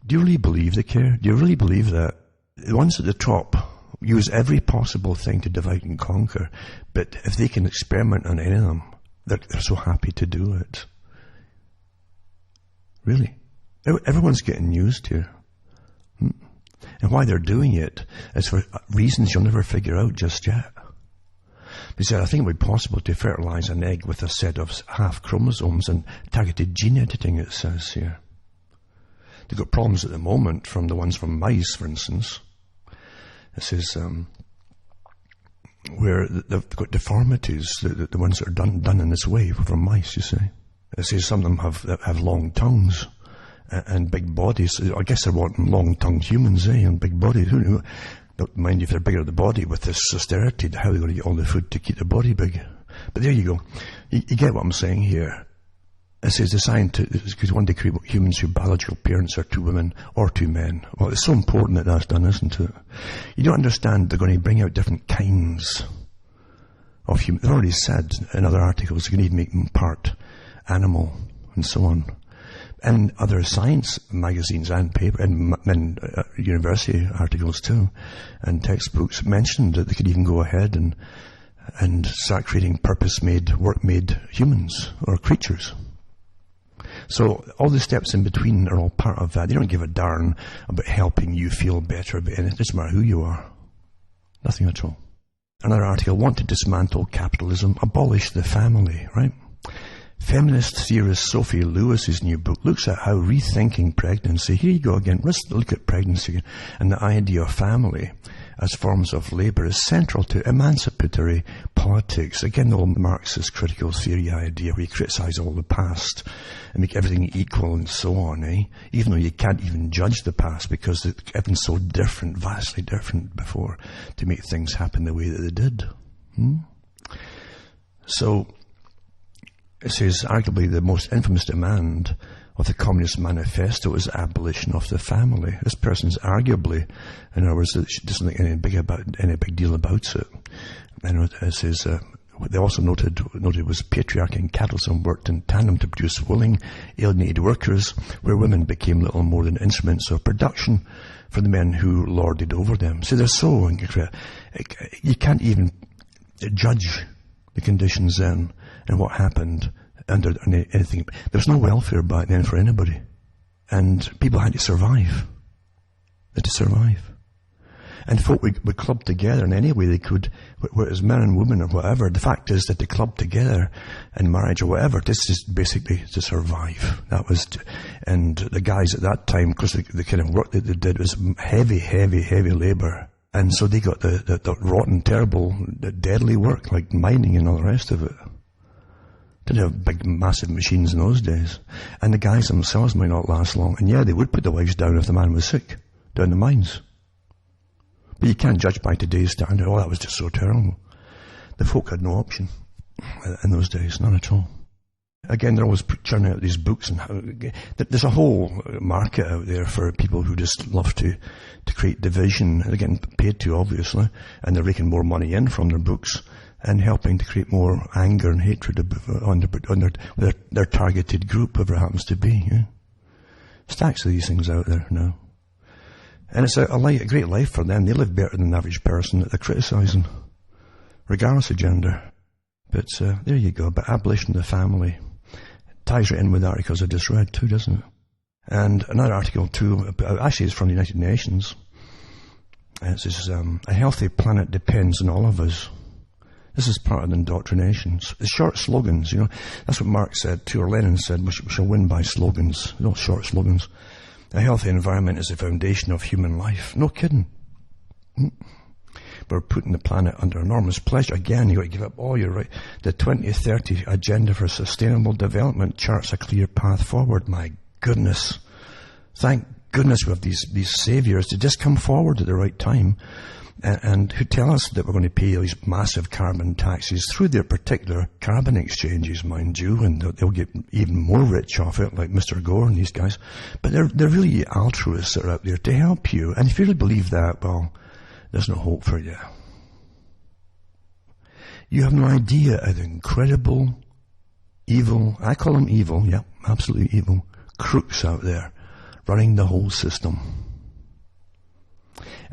Do you really believe they care? Do you really believe that the ones at the top use every possible thing to divide and conquer, but if they can experiment on any of them, they're so happy to do it? Really? Everyone's getting used here. And why they're doing it is for reasons you'll never figure out just yet. They said, I think it would be possible to fertilize an egg with a set of half chromosomes and targeted gene editing, it says here. They've got problems at the moment from the ones from mice, for instance. It says, where they've got deformities, the ones that are done in this way from mice, you see. It says some of them have long tongues and big bodies. I guess they're wanting long-tongued humans, and big bodies. Who knew? Don't mind if they're bigger the body with this austerity, how they're going to get all the food to keep their body big. But there you go. You get what I'm saying here. It says the scientists could one day create humans whose biological parents are 2 women or 2 men. Well, it's so important that that's done, isn't it? You don't understand they're going to bring out different kinds of humans. They've already said in other articles they're going to make them part animal and so on. And other science magazines and paper and university articles too, and textbooks mentioned that they could even go ahead and start creating purpose-made, work-made humans or creatures. So all the steps in between are all part of that. They don't give a darn about helping you feel better about anything. It doesn't matter who you are. Nothing at all. Another article, want to dismantle capitalism, abolish the family, right? Feminist theorist Sophie Lewis's new book looks at how rethinking pregnancy, here you go again, let's look at pregnancy and the idea of family as forms of labour is central to emancipatory politics. Again, the old Marxist critical theory idea where you criticise all the past and make everything equal and so on, even though you can't even judge the past because everything's so different, vastly different before to make things happen the way that they did. So, it says, arguably the most infamous demand of the Communist Manifesto is abolition of the family. This person's arguably, in other words, she doesn't think any big deal about it. And it says, they also noted was patriarchy and capitalism worked in tandem to produce willing, alienated workers, where women became little more than instruments of production for the men who lorded over them. So they're so incredible. You can't even judge the conditions then and what happened under anything. There was no welfare back then for anybody. And people had to survive. They had to survive. And folk would club together in any way they could, whether it was men and women or whatever. The fact is that they clubbed together in marriage or whatever. This is basically to survive. That was, and the guys at that time, because the kind of work that they did was heavy labour. And so they got the rotten, terrible, deadly work like mining and all the rest of it. Didn't have big, massive machines in those days. And the guys themselves might not last long. And yeah, they would put the wives down if the man was sick, down the mines. But you can't judge by today's standard. Oh, that was just so terrible. The folk had no option in those days, none at all. Again, they're always churning out these books, and there's a whole market out there for people who just love to create division. They're getting paid to, obviously, and they're raking more money in from their books and helping to create more anger and hatred on their targeted group, whoever it happens to be. Yeah? Stacks of these things out there now. And it's a great life for them. They live better than the average person that they're criticising, regardless of gender. But there you go. But abolition of the family ties right in with the articles I just read too, doesn't it? And another article too, actually it's from the United Nations. It says, a healthy planet depends on all of us. This is part of the indoctrination. The short slogans, you know, that's what Marx said too, or Lenin said, we shall win by slogans, not short slogans. A healthy environment is the foundation of human life. No kidding. We're putting the planet under enormous pressure. Again, you've got to give up all your right. The 2030 Agenda for Sustainable Development charts a clear path forward. My goodness. Thank goodness we have these saviors to just come forward at the right time and who tell us that we're going to pay these massive carbon taxes through their particular carbon exchanges, mind you, and they'll get even more rich off it, like Mr. Gore and these guys. But they're really altruists that are out there to help you. And if you really believe that, well, there's no hope for you. You have no idea of the incredible evil, I call them evil, yeah, absolutely evil, crooks out there running the whole system.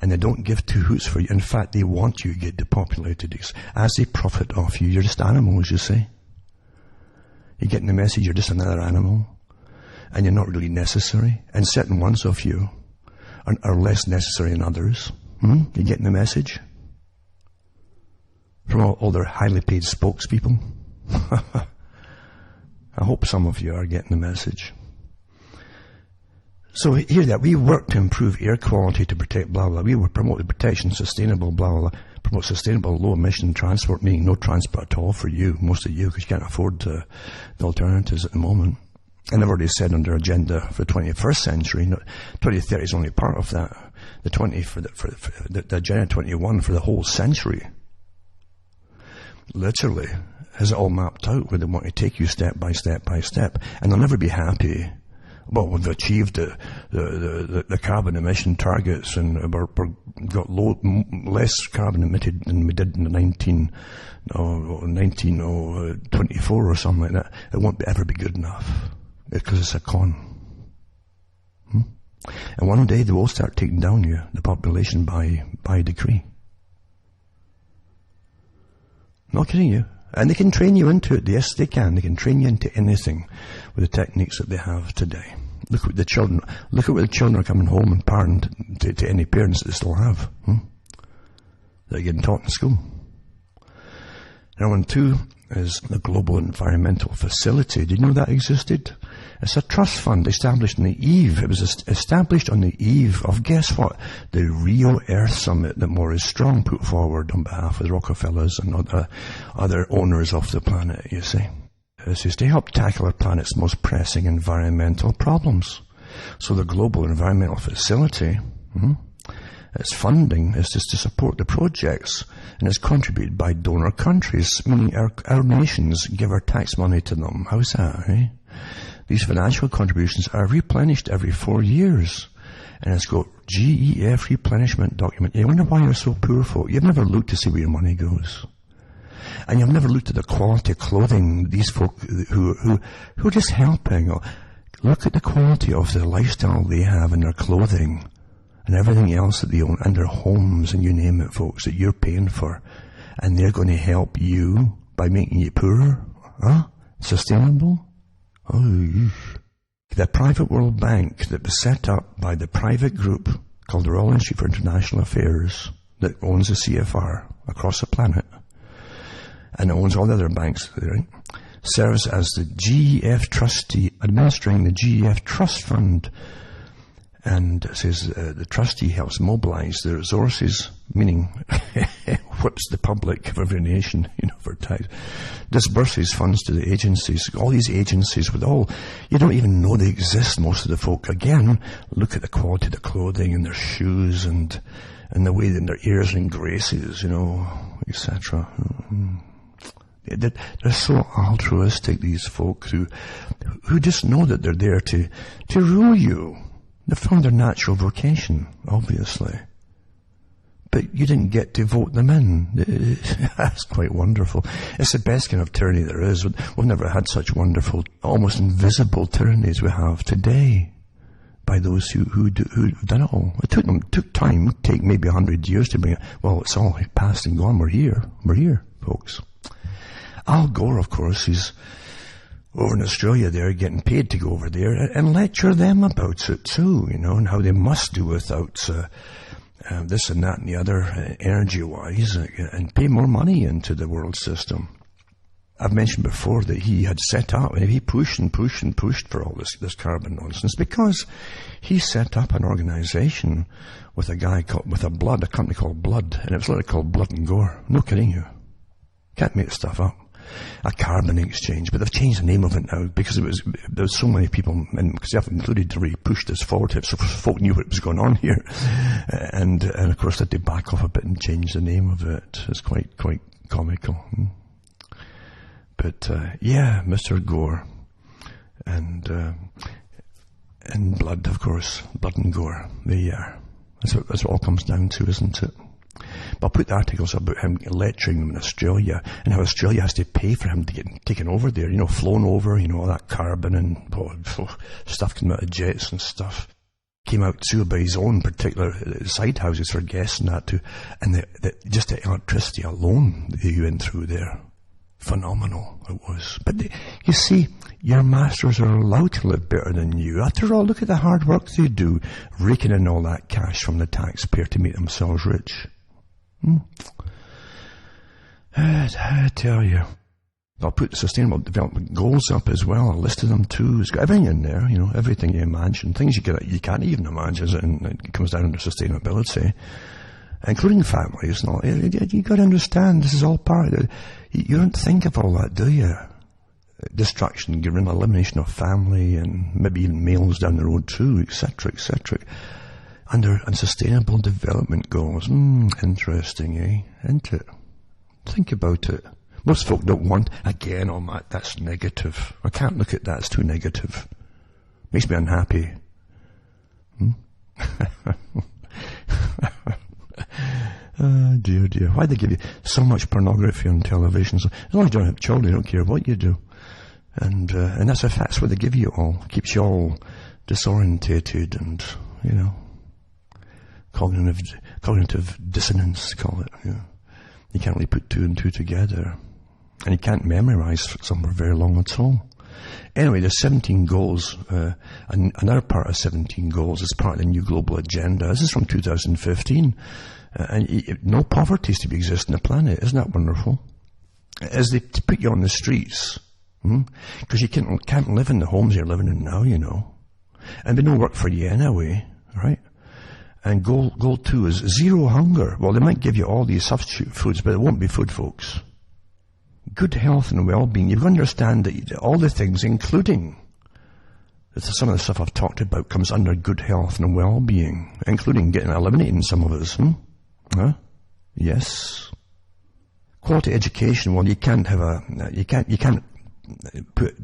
And they don't give two hoots for you. In fact, they want you to get depopulated as they profit off you. You're just animals, you see. You're getting the message, you're just another animal. And you're not really necessary. And certain ones of you are less necessary than others. You're getting the message? From all their highly paid spokespeople. I hope some of you are getting the message. So hear that. We work to improve air quality to protect blah, blah. We will promote the protection, sustainable, blah, blah, blah. Promote sustainable, low-emission transport, meaning no transport at all for you, most of you, because you can't afford the alternatives at the moment. And I've already said under agenda for the 21st century, 2030 is only part of that. The 20 for the agenda 21 for the whole century. Literally has it all mapped out where they want to take you step by step by step, and they'll never be happy. Well, we've achieved the carbon emission targets, and we're got less carbon emitted than we did in the 1924 or something like that. It won't ever be good enough because it's a con. And one day they will start taking down the population by decree. Not kidding you. And they can train you into it. Yes, they can. They can train you into anything with the techniques that they have today. Look at the children. Look at what the children are coming home and parent to any parents that they still have. That are getting taught in school. Now, one, two, is the Global Environmental Facility. Did you know that existed? It's a trust fund established on the eve. It was established on the eve of, guess what? The Rio Earth Summit that Maurice Strong put forward on behalf of the Rockefellers and other owners of the planet, you see. This is to help tackle our planet's most pressing environmental problems. So the Global Environmental Facility, its funding is just to support the projects, and it's contributed by donor countries, meaning our nations give our tax money to them. How's that, eh? These financial contributions are replenished every 4 years. And it's got GEF replenishment document. You wonder why you're so poor folk. You've never looked to see where your money goes. And you've never looked at the quality of clothing these folk who are just helping. Look at the quality of the lifestyle they have in their clothing and everything else that they own, and their homes, and you name it, folks, that you're paying for. And they're going to help you by making you poorer? Sustainable? Oh, the private World Bank that was set up by the private group called the Royal Institute for International Affairs that owns the CFR across the planet, and owns all the other banks, right, serves as the GEF trustee, administering the GEF Trust Fund. And it says the trustee helps mobilize the resources, meaning whips the public of every nation, for tax, disburses funds to the agencies. All these agencies with you don't even know they exist, most of the folk. Again, look at the quality of the clothing and their shoes and the way that their ears and graces, etc. They're so altruistic, these folk who just know that they're there to rule you. They found their natural vocation, obviously. But you didn't get to vote them in. That's quite wonderful. It's the best kind of tyranny there is. We've never had such wonderful, almost invisible tyrannies we have today by those who've done it all. It took time. It would take maybe 100 years to bring it. Well, it's all past and gone. We're here, folks. Al Gore, of course, he's over in Australia there, getting paid to go over there and lecture them about it too, and how they must do without this and that and the other, energy-wise, and pay more money into the world system. I've mentioned before that he had set up, and he pushed and pushed and pushed for all this carbon nonsense, because he set up an organization with a company called Blood, and it was literally called Blood and Gore. No kidding you. Can't make stuff up. A carbon exchange, but they've changed the name of it now because there was so many people, and because they've included to really push this Authoritative, so folk knew what was going on here, and of course they had to back off a bit and change the name of it. It's quite comical. But Mr. Gore and Blood, of course, Blood and Gore. There you are. That's what it all comes down to, isn't it? But I'll put the articles about him lecturing them in Australia, and how Australia has to pay for him to get taken over there, flown over, all that carbon and stuff coming out of jets and stuff. Came out too about his own particular side houses for guests and that too. And just the electricity alone that he went through there. Phenomenal it was. But you see, your masters are allowed to live better than you. After all, look at the hard work they do, raking in all that cash from the taxpayer to make themselves rich. I tell you. I'll put the Sustainable Development Goals up as well. I listed them too. It's got everything in there, everything you imagine. Things you can't even imagine, and it comes down under sustainability, including families and all. You got to understand, this is all part of it. You don't think of all that, do you? Destruction, elimination of family, and maybe even males down the road too, etc., etc. Under Unsustainable Development Goals. Interesting, eh? Isn't it? Think about it. Most folk don't want, again, that's negative. I can't look at that, it's too negative. Makes me unhappy. Oh, dear. Why they give you so much pornography on television? So, as long as you don't have children, they don't care what you do. And that's what they give you all. Keeps you all disorientated and, cognitive dissonance, call it. You can't really put two and two together. And you can't memorize somewhere very long at all. Anyway, there's 17 goals. Another part of 17 goals is part of the new global agenda. This is from 2015. And no poverty is to be exist on the planet. Isn't that wonderful? As they put you on the streets. Because you can't live in the homes you're living in now, And they don't work for you anyway, right? And goal 2 is zero hunger. Well, they might give you all these substitute foods, but it won't be food, folks. Good health and well-being. You've got to understand that all the things, including some of the stuff I've talked about, comes under good health and well-being, including eliminating some of us. Huh? Yes. Quality education. Well, you can't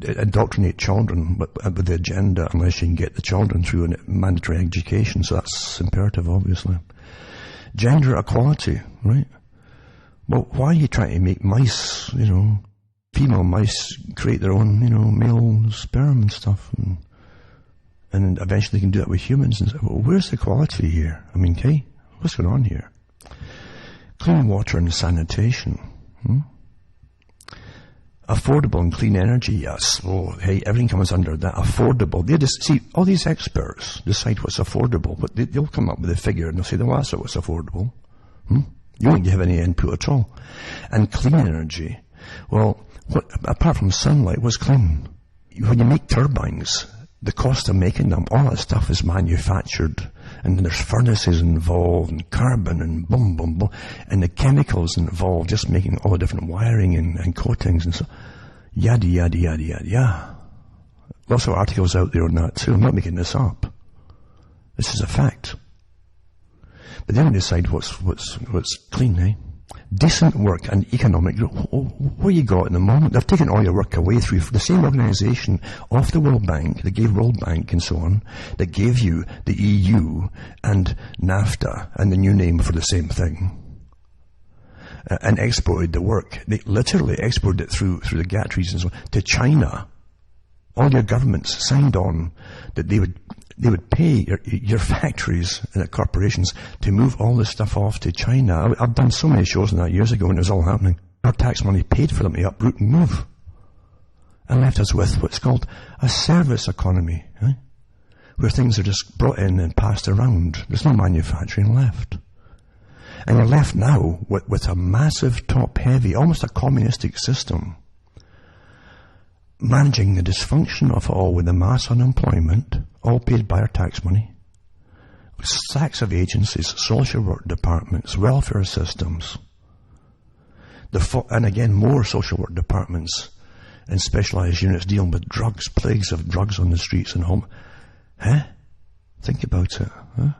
indoctrinate children with the agenda unless you can get the children through a mandatory education. So that's imperative, obviously. Gender equality, right? Well, why are you trying to make mice, female mice create their own, male sperm and stuff, and eventually you can do that with humans? And say, well, where's the equality here? Okay, what's going on here? Clean water and sanitation. Affordable and clean energy, yes. Well, hey, everything comes under that. Affordable. They just see all these experts decide what's affordable, but they'll come up with a figure and they'll say, well, that's what's affordable. You won't have any input at all. And clean energy. Well, apart from sunlight, what's clean? When you make turbines, the cost of making them, all that stuff is manufactured, and there's furnaces involved, and carbon, and boom, boom, boom, and the chemicals involved, just making all the different wiring and coatings and so, yada, yada, yada, yada, yada. Lots of articles out there on that too. I'm not making this up. This is a fact. But then we decide what's clean, eh? Decent work and economic growth. What you got in the moment? They've taken all your work away through the same organisation of the World Bank, that gave World Bank and so on, that gave you the EU and NAFTA and the new name for the same thing, and exported the work. They literally exported it through the GATT regions to China. All your governments signed on that they would pay your factories and corporations to move all this stuff off to China. I've done so many shows on that years ago when it was all happening. Our tax money paid for them to uproot and move, and left us with what's called a service economy, eh? Where things are just brought in and passed around. There's no manufacturing left. And you're left now with a massive top-heavy, almost a communistic system, managing the dysfunction of it all with the mass unemployment, all paid by our tax money, with stacks of agencies, social work departments, welfare systems, and again more social work departments and specialised units dealing with drugs, plagues of drugs on the streets and home. Huh? Think about it. Huh?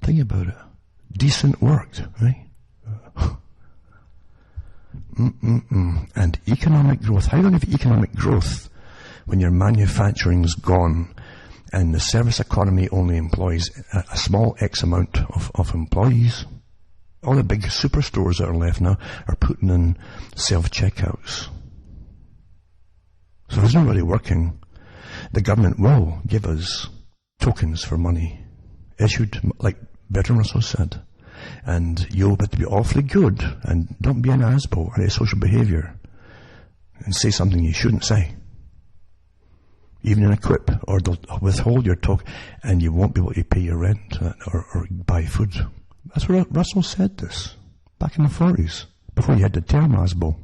Think about it. Decent work, right? And economic growth. How are you going to have economic growth when your manufacturing's gone and the service economy only employs a small X amount of employees? All the big superstores that are left now are putting in self-checkouts. So there's nobody working. The government will give us tokens for money, issued, like Bertrand Russell said. And you'll have to be awfully good and don't be an asshole or a social behaviour and say something you shouldn't say, even in a quip, or they'll withhold your token and you won't be able to pay your rent or buy food. That's what Russell said this back in the 40s, before you had the term asshole.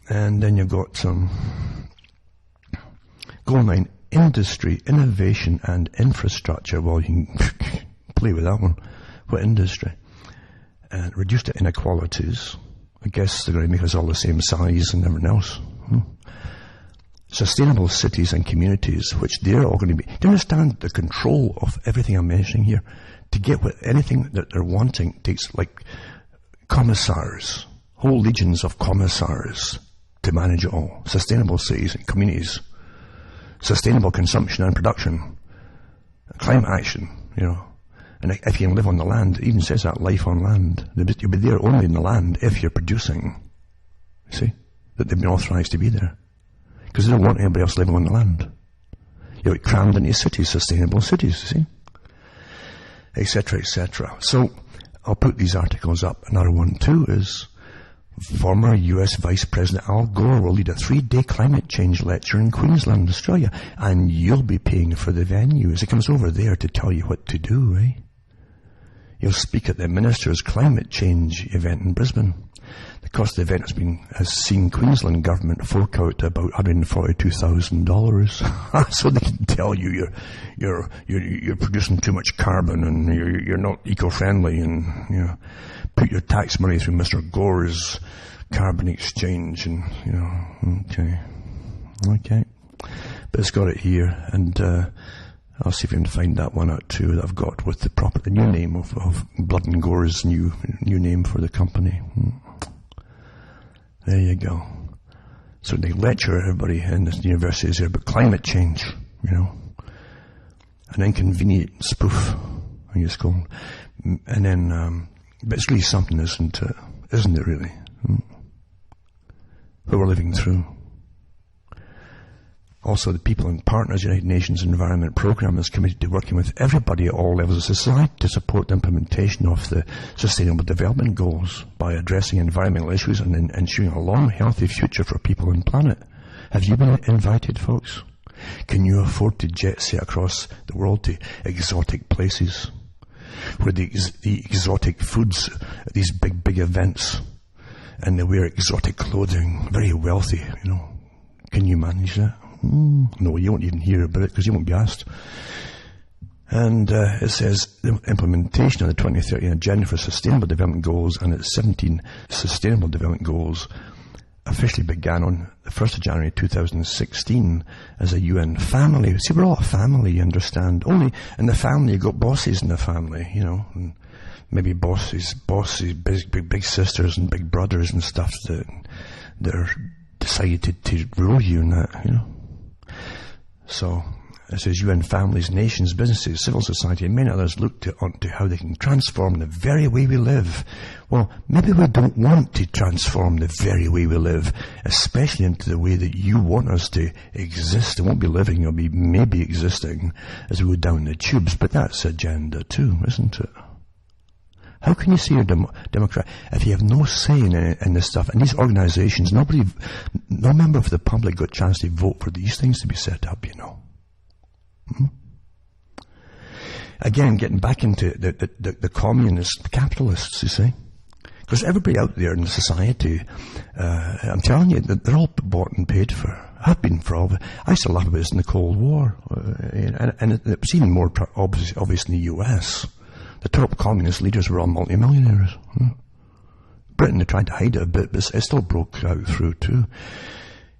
And then you've got some goal 9, industry, innovation and infrastructure. Well, you can play with that one. What industry? And reduce the inequalities. I guess they're going to make us all the same size and everything else. Sustainable cities and communities, which they're all going to be. Do you understand the control of everything I'm mentioning here? To get with anything that they're wanting takes like commissars, whole legions of commissars to manage it all. Sustainable cities and communities. Sustainable consumption and production, climate action, and if you can live on the land, it even says that, life on land. You'll be there only in the land if you're producing. You see? That they've been authorised to be there. Because they don't want anybody else living on the land. You're crammed into cities, sustainable cities, you see? Etc., etc. So, I'll put these articles up. Another one too is former US Vice President Al Gore will lead a 3-day climate change lecture in Queensland, Australia, and you'll be paying for the venue as he comes over there to tell you what to do, eh? He'll speak at the Minister's Climate Change event in Brisbane. The cost of the event has seen Queensland government fork out about $142,000, so they can tell you you're producing too much carbon and you're not eco-friendly, and put your tax money through Mr. Gore's carbon exchange, and okay. But it's got it here, and I'll see if I can find that one out too that I've got with the new name of Blood and Gore's new name for the company. There you go. So they lecture everybody in the universities here about climate change, an inconvenient spoof, I think it's called. And then, but it's really something, isn't it really? What we're living through. Also, the People and Partners United Nations Environment Programme is committed to working with everybody at all levels of society to support the implementation of the Sustainable Development Goals by addressing environmental issues and ensuring a long, healthy future for people and planet. Have you been invited, folks? Can you afford to jet set across the world to exotic places where the exotic foods, these big events, and they wear exotic clothing, very wealthy, Can you manage that? No, you won't even hear about it because you won't be asked. And it says the implementation of the 2030 Agenda for Sustainable Development Goals and its 17 Sustainable Development Goals officially began on the 1st of January 2016 as a UN family. See, we're all a family, you understand. Only in the family you've got bosses in the family, you know, and maybe bosses, big sisters and big brothers and stuff that they're decided to rule you in that, you know. So it says UN families, nations, businesses, civil society and many others look onto how they can transform the very way we live. Well, maybe we don't want to transform the very way we live, especially into the way that you want us to exist. It won't be living, it'll be maybe existing as we go down the tubes, but that's agenda too, isn't it? How can you say you're Democrat if you have no say in this stuff? And these organizations, no member of the public got a chance to vote for these things to be set up, you know. Again, getting back into the communist capitalists, you see. Because everybody out there in society, I'm telling you, they're all bought and paid for. Have been for all. I used to laugh about this in the Cold War. And it was even more obvious in the US. The top communist leaders were all multimillionaires. Britain, they tried to hide it a bit, but it still broke out through too.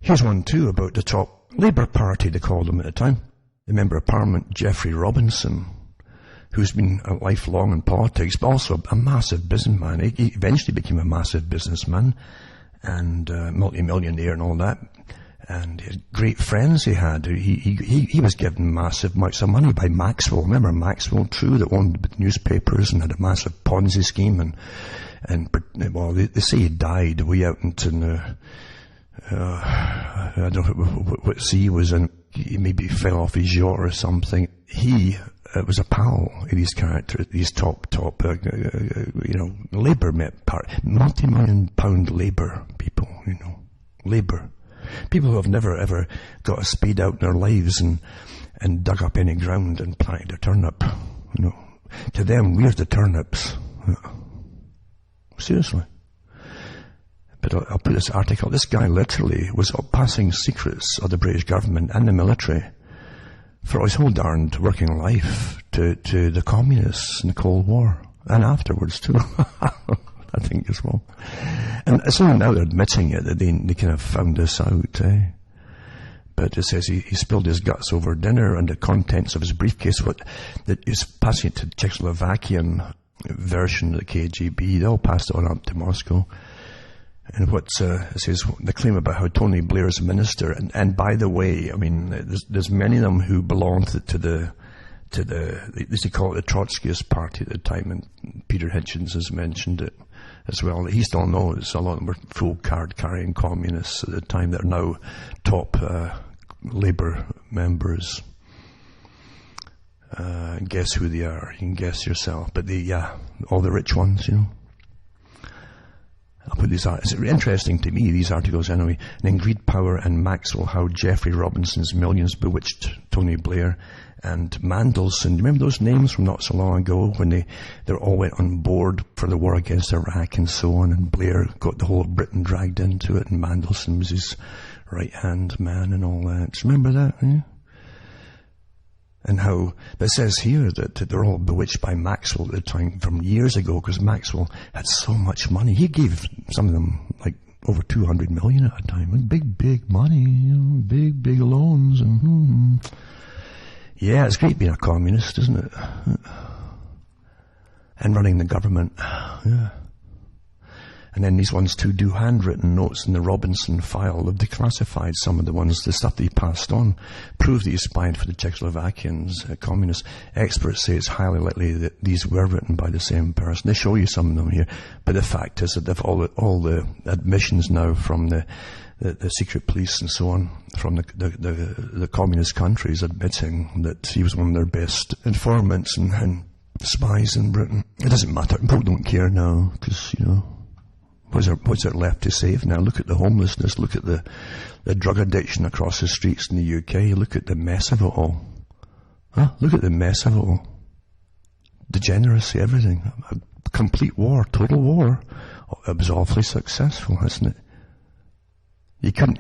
Here's one too about the top Labour Party, they called him at the time. The Member of Parliament, Geoffrey Robinson, who's been lifelong in politics, but also a massive businessman. He eventually became a massive businessman and multi-millionaire and all that. And his great friends he had. He was given massive amounts of money by Maxwell. Remember Maxwell, True, that owned newspapers and had a massive Ponzi scheme. And well, they say he died way out into the, I don't know what sea he was in. He maybe fell off his yacht or something. He was a pal of these characters, these top, Labour multi-million pound Labour people, you know, Labour. People who have never ever got a spade out in their lives and dug up any ground and planted a turnip, you know. To them, we're the turnips. Seriously. But I'll put this article. This guy literally was passing secrets of the British government and the military for his whole darned working life to the communists in the Cold War. And afterwards too. I think as well. And it's only now they're admitting it that they kind of found this out, eh? But it says he spilled his guts over dinner and the contents of his briefcase, that is passing it to the Czechoslovakian version of the KGB. They all passed it on up to Moscow. And it says the claim about how Tony Blair is a minister, and by the way, I mean, there's many of them who belong to the they used to call it the Trotskyist party at the time, and Peter Hitchens has mentioned it as well. He still knows a lot of them were full card carrying communists at the time that are now top Labour members. Guess who they are? You can guess yourself. But all the rich ones, you know. I'll put these out. It's interesting to me, these articles anyway. And Ingrid Power and Maxwell, how Geoffrey Robinson's millions bewitched Tony Blair and Mandelson. Do you remember those names from not so long ago when they all went on board for the war against Iraq and so on, and Blair got the whole of Britain dragged into it, and Mandelson was his right-hand man and all that. Do you remember that? Eh? And how, but it says here that they're all bewitched by Maxwell at the time from years ago, because Maxwell had so much money. He gave some of them like over 200 million at a time. Big money, you know, big loans. And yeah, it's great being a communist, isn't it? And running the government. Yeah. And then these ones too do handwritten notes in the Robinson file. They've declassified some of the ones, the stuff that he passed on, proved that he spied for the Czechoslovakians, communists. Experts say it's highly likely that these were written by the same person. They show you some of them here. But the fact is that they've all the admissions now from the secret police and so on, from the communist countries admitting that he was one of their best informants and spies in Britain. It doesn't matter. People don't care now, because, you know, what's there left to save now? Look at the homelessness, look at the drug addiction across the streets in the UK, look at the mess of it all. Look at the mess of it all. Degeneracy, everything. A complete war, total war. It was awfully successful, isn't it? You can't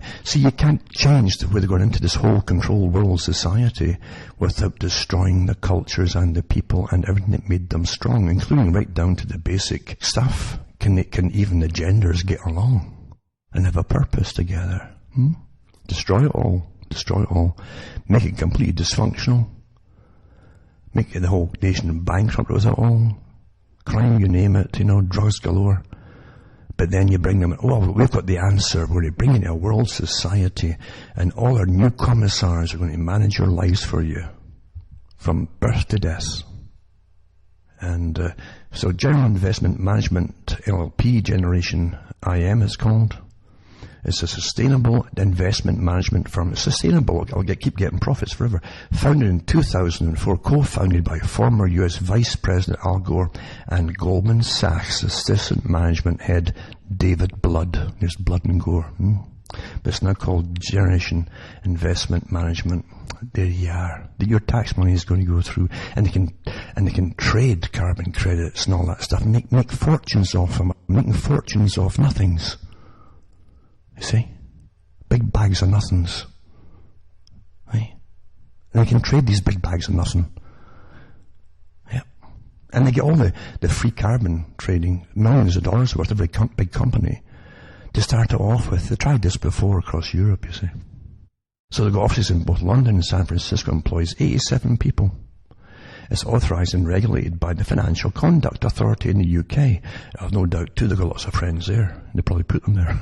change the way they're going into this whole control world society without destroying the cultures and the people and everything that made them strong, including right down to the basic stuff. Can even the genders get along and have a purpose together? Destroy it all. Destroy it all. Make it completely dysfunctional. Make the whole nation bankrupt with it all. Crime, you name it, drugs galore. But then you bring them, we've got the answer. We're going to bring in a world society, and all our new commissars are going to manage your lives for you, from birth to death. And so General Investment Management LLP, Generation IM is called. It's a sustainable investment management firm. It's sustainable. Keep getting profits forever. Founded in 2004, co-founded by former U.S. Vice President Al Gore and Goldman Sachs Assistant Management Head David Blood. There's Blood and Gore. But it's now called Generation Investment Management. There you are. Your tax money is going to go through, and they can trade carbon credits and all that stuff. Make fortunes off them. Making fortunes off nothings. You see? Big bags of nothings. Right? And they can trade these big bags of nothing. Yep. And they get all the free carbon trading, millions of dollars worth, every big company, to start it off with. They tried this before across Europe, you see. So they've got offices in both London and San Francisco, employs 87 people. It's authorised and regulated by the Financial Conduct Authority in the UK. I have no doubt too, they've got lots of friends there. They probably put them there.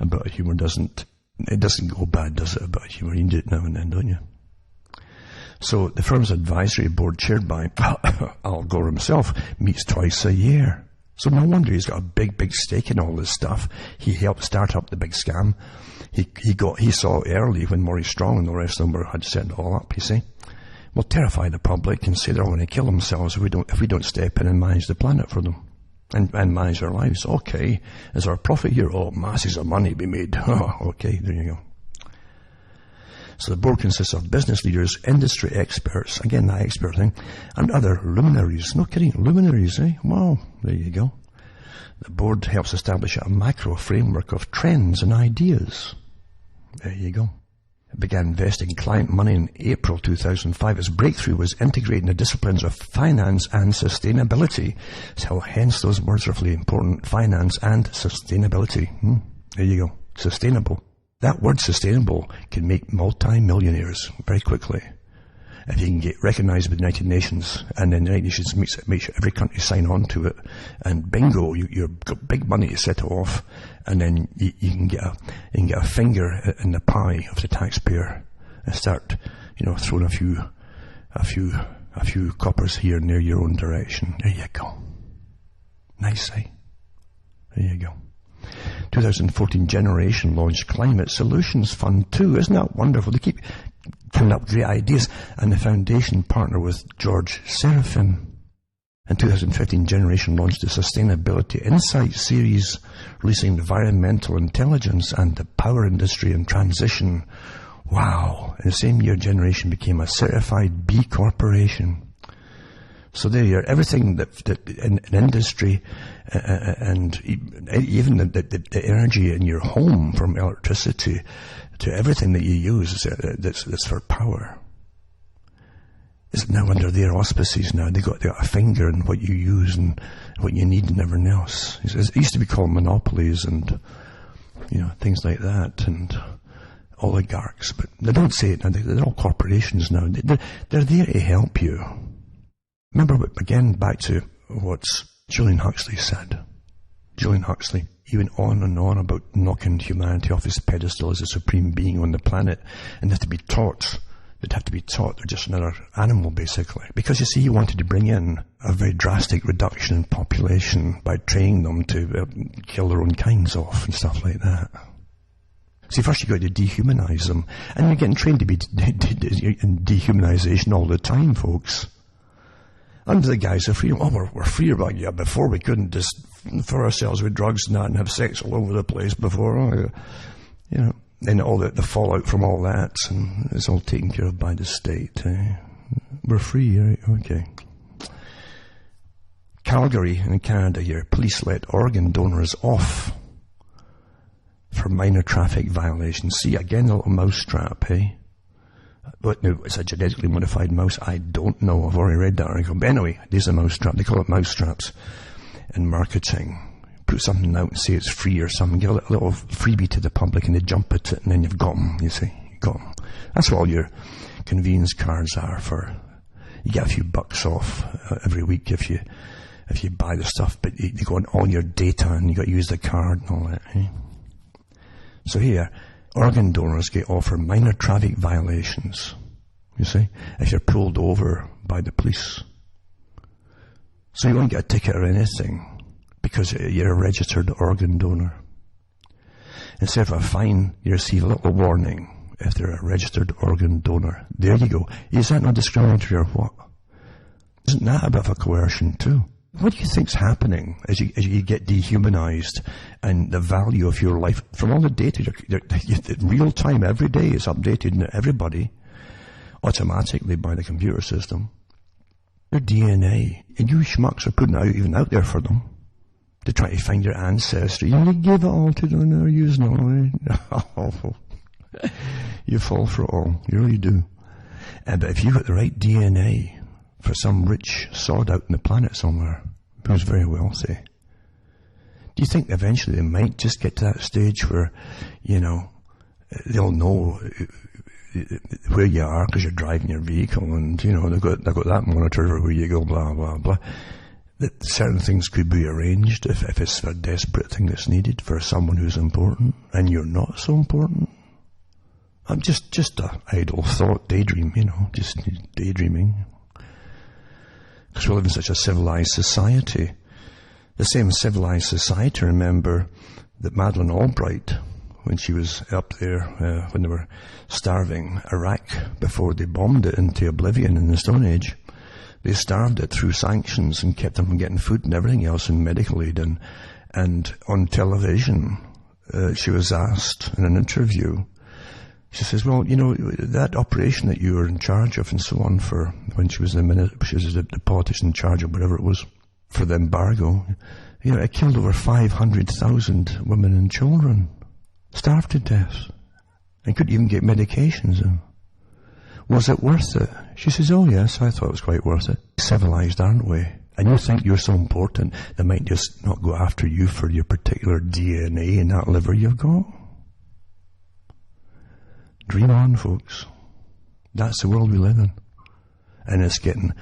A bit of humour doesn't go bad, does it? A bit of humour, you need it now and then, don't you? So the firm's advisory board, chaired by Al Gore himself, meets twice a year. So no wonder he's got a big stake in all this stuff. He helped start up the big scam. He saw early when Maurice Strong and the rest of them had set it all up, you see. Well, terrify the public and say they're all going to kill themselves if we don't step in and manage the planet for them and manage their lives. Okay, is there a profit here? Oh, masses of money be made. Oh, okay, there you go. So the board consists of business leaders, industry experts, again, that expert thing, and other luminaries. No kidding, luminaries, eh? Wow, there you go. The board helps establish a macro framework of trends and ideas. There you go. It began investing client money in April 2005. Its breakthrough was integrating the disciplines of finance and sustainability. So hence those words are really important. Finance and sustainability. There you go. Sustainable. That word sustainable can make multi-millionaires very quickly. If you can get recognized with the United Nations, and then the United Nations makes every country sign on to it, and bingo, you've got big money to set it off, and then you can get a finger in the pie of the taxpayer and start, throwing a few coppers here near your own direction. There you go. Nice, eh? There you go. 2014 Generation launched Climate Solutions Fund 2. Isn't that wonderful? They keep coming up with great ideas. And the foundation partnered with George Serafin. In 2015, Generation launched the Sustainability Insight series, releasing environmental intelligence and the power industry and transition. Wow. In the same year, Generation became a certified B Corporation. So there you are. Everything that in industry and even the energy in your home, from electricity to everything that you use that's for power, is now under their auspices now. They got a finger in what you use and what you need and everything else. It used to be called monopolies and things like that and oligarchs, but they don't say it now. They're all corporations now. They're there to help you. Remember, again, back to what Julian Huxley said. Julian Huxley, he went on and on about knocking humanity off his pedestal as a supreme being on the planet, and they have to be taught. They'd have to be taught they're just another animal, basically. Because, you see, he wanted to bring in a very drastic reduction in population by training them to kill their own kinds off and stuff like that. See, first you've got to dehumanize them, and you're getting trained to be in dehumanization all the time, folks. Under the guise of freedom. Oh, we're free about you. Before we couldn't just throw ourselves with drugs and that and have sex all over the place before. And all the fallout from all that, and it's all taken care of by the state. We're free, right? Okay. Calgary in Canada here, police let organ donors off for minor traffic violations. See, again, a little mousetrap, eh? But no, it's a genetically modified mouse. I don't know. I've already read that article. But anyway, there's a mousetrap. They call it mousetraps in marketing. Put something out and say it's free or something. Give a little freebie to the public and they jump at it and then you've got them, you see. You've got them. That's what all your convenience cards are for. You get a few bucks off every week if you buy the stuff, but you go on all your data and you got to use the card and all that, eh? So here, organ donors get offered minor traffic violations, you see, if you're pulled over by the police. So you won't get a ticket or anything because you're a registered organ donor. Instead of a fine, you receive a little warning if they're a registered organ donor. There you go. Is that not discriminatory or what? Isn't that a bit of a coercion too? What do you think's happening as you get dehumanized and the value of your life from all the data in real time every day is updated to everybody automatically by the computer system? Their DNA, and you schmucks are putting it even out there for them to try to find your ancestry. You give it all to them, they're using it. You fall for it all, you really do. But if you've got the right DNA for some rich sod out in the planet somewhere who's very wealthy, do you think eventually they might just get to that stage where, they'll know where you are because you're driving your vehicle and, they've got that monitor for where you go, blah, blah, blah. That certain things could be arranged if it's a desperate thing that's needed for someone who's important and you're not so important. I'm just a idle thought, daydream, just daydreaming. Because we live in such a civilized society. The same civilized society, remember, that Madeleine Albright, when she was up there, when they were starving Iraq before they bombed it into oblivion in the Stone Age, they starved it through sanctions and kept them from getting food and everything else and medical aid. And on television, she was asked in an interview, she says, well, that operation that you were in charge of and so on for when she was the politician in charge of whatever it was for the embargo, it killed over 500,000 women and children, starved to death, and couldn't even get medications in. Was it worth it? She says, oh yes, I thought it was quite worth it. Civilized, aren't we? And you think you're so important, they might just not go after you for your particular DNA in that liver you've got. Dream on, folks. That's the world we live in. And it's getting,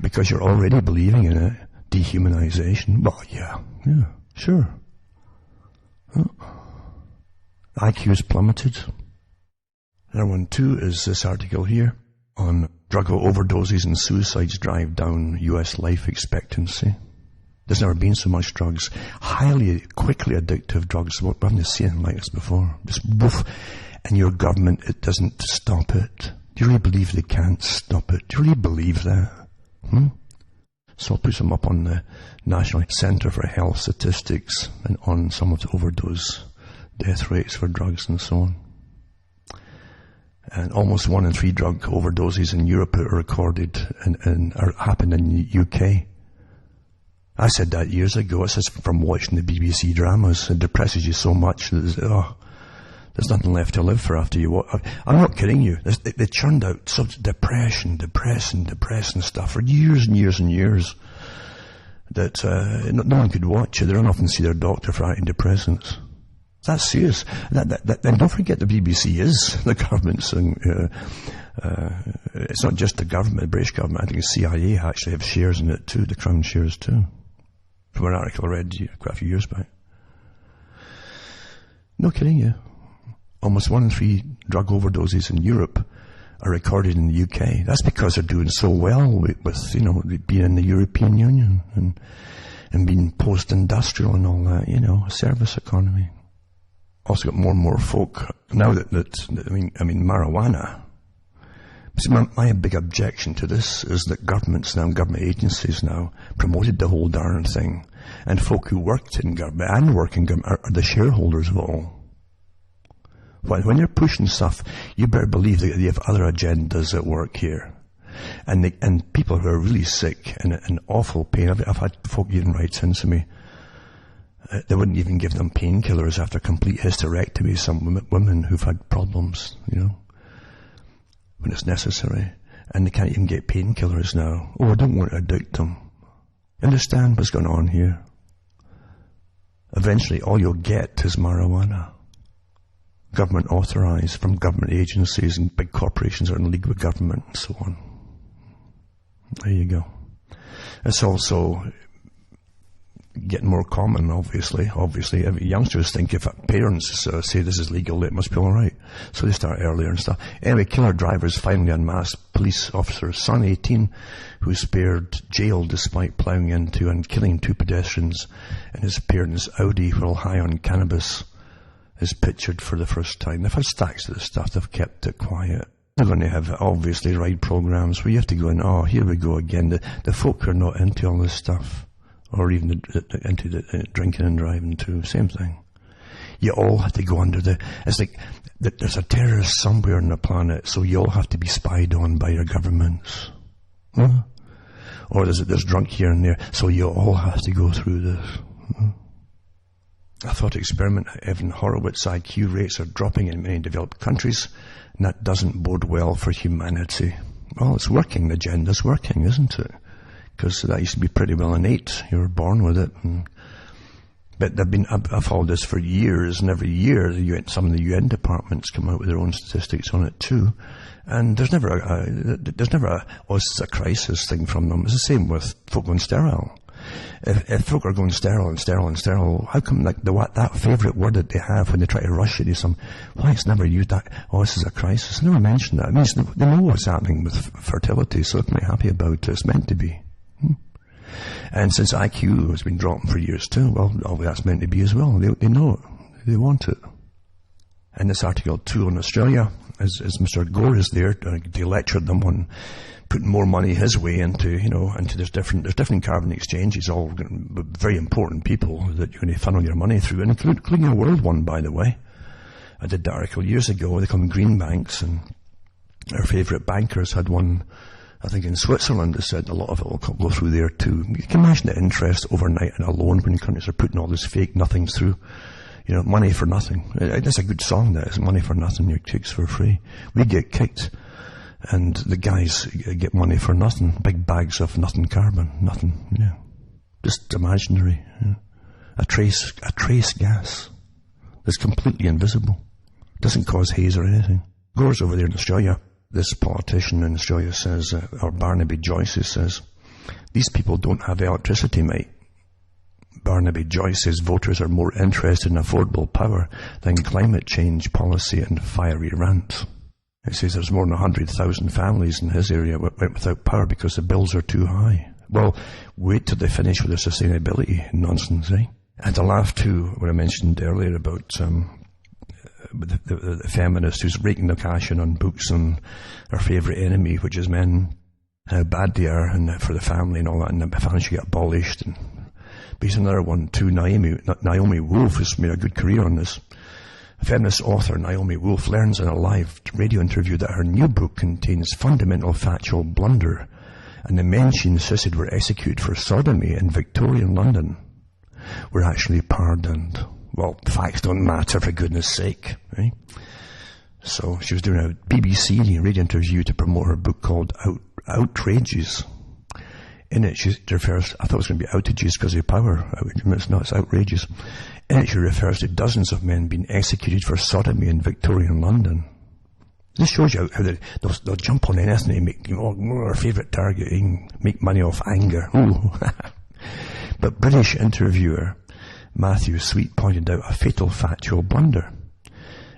because you're already believing in it, dehumanization. Well, yeah, sure. IQ's plummeted. Another one too is this article here on drug overdoses and suicides drive down US life expectancy. There's never been so much drugs. Highly, quickly addictive drugs. We haven't seen anything like this before. Just woof. And your government, it doesn't stop it. Do you really believe they can't stop it? Do you really believe that? So I'll put some up on the National Center for Health Statistics and on some of the overdose death rates for drugs and so on. And almost 1 in 3 drug overdoses in Europe are recorded and happened in the UK. I said that years ago. It's just from watching the BBC dramas. It depresses you so much that there's nothing left to live for after you watch. I'm not kidding you. They churned out such depressing stuff for years and years and years that no one could watch it. They don't often see their doctor for antidepressants. That's serious. And don't forget the BBC is the government's. It's not just the government, the British government. I think the CIA actually have shares in it too, the Crown shares too. From an article I read quite a few years back. No kidding you. Almost 1 in 3 drug overdoses in Europe are recorded in the UK. That's because they're doing so well with being in the European Union and being post-industrial and all that, a service economy. Also got more and more folk now that marijuana. See, my big objection to this is that government agencies now promoted the whole darn thing, and folk who worked in government and work in government are the shareholders of it all. When you're pushing stuff, you better believe that you have other agendas at work here. And people who are really sick and in awful pain. I've had folk getting right into me. They wouldn't even give them painkillers after complete hysterectomy. Some women who've had problems, when it's necessary. And they can't even get painkillers now. Oh, I don't want to addict them. Understand what's going on here? Eventually, all you'll get is marijuana. Government authorized from government agencies, and big corporations are in league with government and so on. There you go. It's also getting more common, obviously. Youngsters think if parents say this is legal, it must be all right. So they start earlier and stuff. Anyway, killer drivers finally unmasked. Police officer, son 18, who spared jail despite ploughing into and killing 2 pedestrians in his parents' Audi while high on cannabis, is pictured for the first time. They've had stacks of this stuff. They've kept it quiet. They're going to have, obviously, ride programs where you have to go in, oh, here we go again. The folk who are not into all this stuff, or even into the drinking and driving too, same thing. You all have to go under it's like there's a terrorist somewhere on the planet, so you all have to be spied on by your governments. Huh? Or there's drunk here and there, so you all have to go through this. Huh? A thought experiment, Evan Horowitz IQ rates are dropping in many developed countries, and that doesn't bode well for humanity. Well, it's working, the agenda's working, isn't it? Because that used to be pretty well innate. You were born with it. But I've followed this for years, and every year some of the UN departments come out with their own statistics on it too. And there's never a this is a crisis thing from them. It's the same with folk going sterile. If folk are going sterile, how come that favourite word that they have when they try to rush it is why it's never used that, oh, this is a crisis. They never mention that. It means they know what's happening with fertility, so they're quite happy about it. It's meant to be. And since IQ has been dropping for years too, well, that's meant to be as well. They know it. They want it. And this article too on Australia, as Mr. Gore is there, they lectured them on putting more money his way into there's different carbon exchanges, all very important people that you're going to funnel your money through, including a world one, by the way. I did that article years ago. They call them green banks, and our favourite bankers had one, I think in Switzerland. They said a lot of it will go through there too. You can imagine the interest overnight and alone when countries are putting all this fake nothings through. Money for nothing. That's a good song, that is. Money for nothing, your kicks for free. We get kicked, and the guys get money for nothing. Big bags of nothing carbon. Nothing, yeah. Just imaginary. Yeah. A trace gas that's completely invisible. Doesn't cause haze or anything. Gore's over there in Australia. This politician in Australia says, or Barnaby Joyce says, these people don't have electricity, mate. Barnaby Joyce says voters are more interested in affordable power than climate change policy and fiery rant. He says there's more than 100,000 families in his area went without power because the bills are too high. Well, wait till they finish with their sustainability nonsense, eh? I had to laugh too when I mentioned earlier about the feminist who's raking the cash in on books on our favourite enemy, which is men, how bad they are and for the family and all that, and the family should get abolished. But here's another one too, Naomi Wolf has made a good career on this. A feminist author, Naomi Wolf, learns in a live radio interview that her new book contains fundamental factual blunder, and the men she insisted were executed for sodomy in Victorian London were actually pardoned. Well, facts don't matter, for goodness sake, right? So she was doing a BBC radio interview to promote her book called Outrageous. In it, she refers, I thought it was going to be outages because of power. It's not, it's outrageous. In it, she refers to dozens of men being executed for sodomy in Victorian London. This shows you how they'll jump on anything and make, our favourite target, and make money off anger. Ooh. But British interviewer Matthew Sweet pointed out a fatal factual blunder.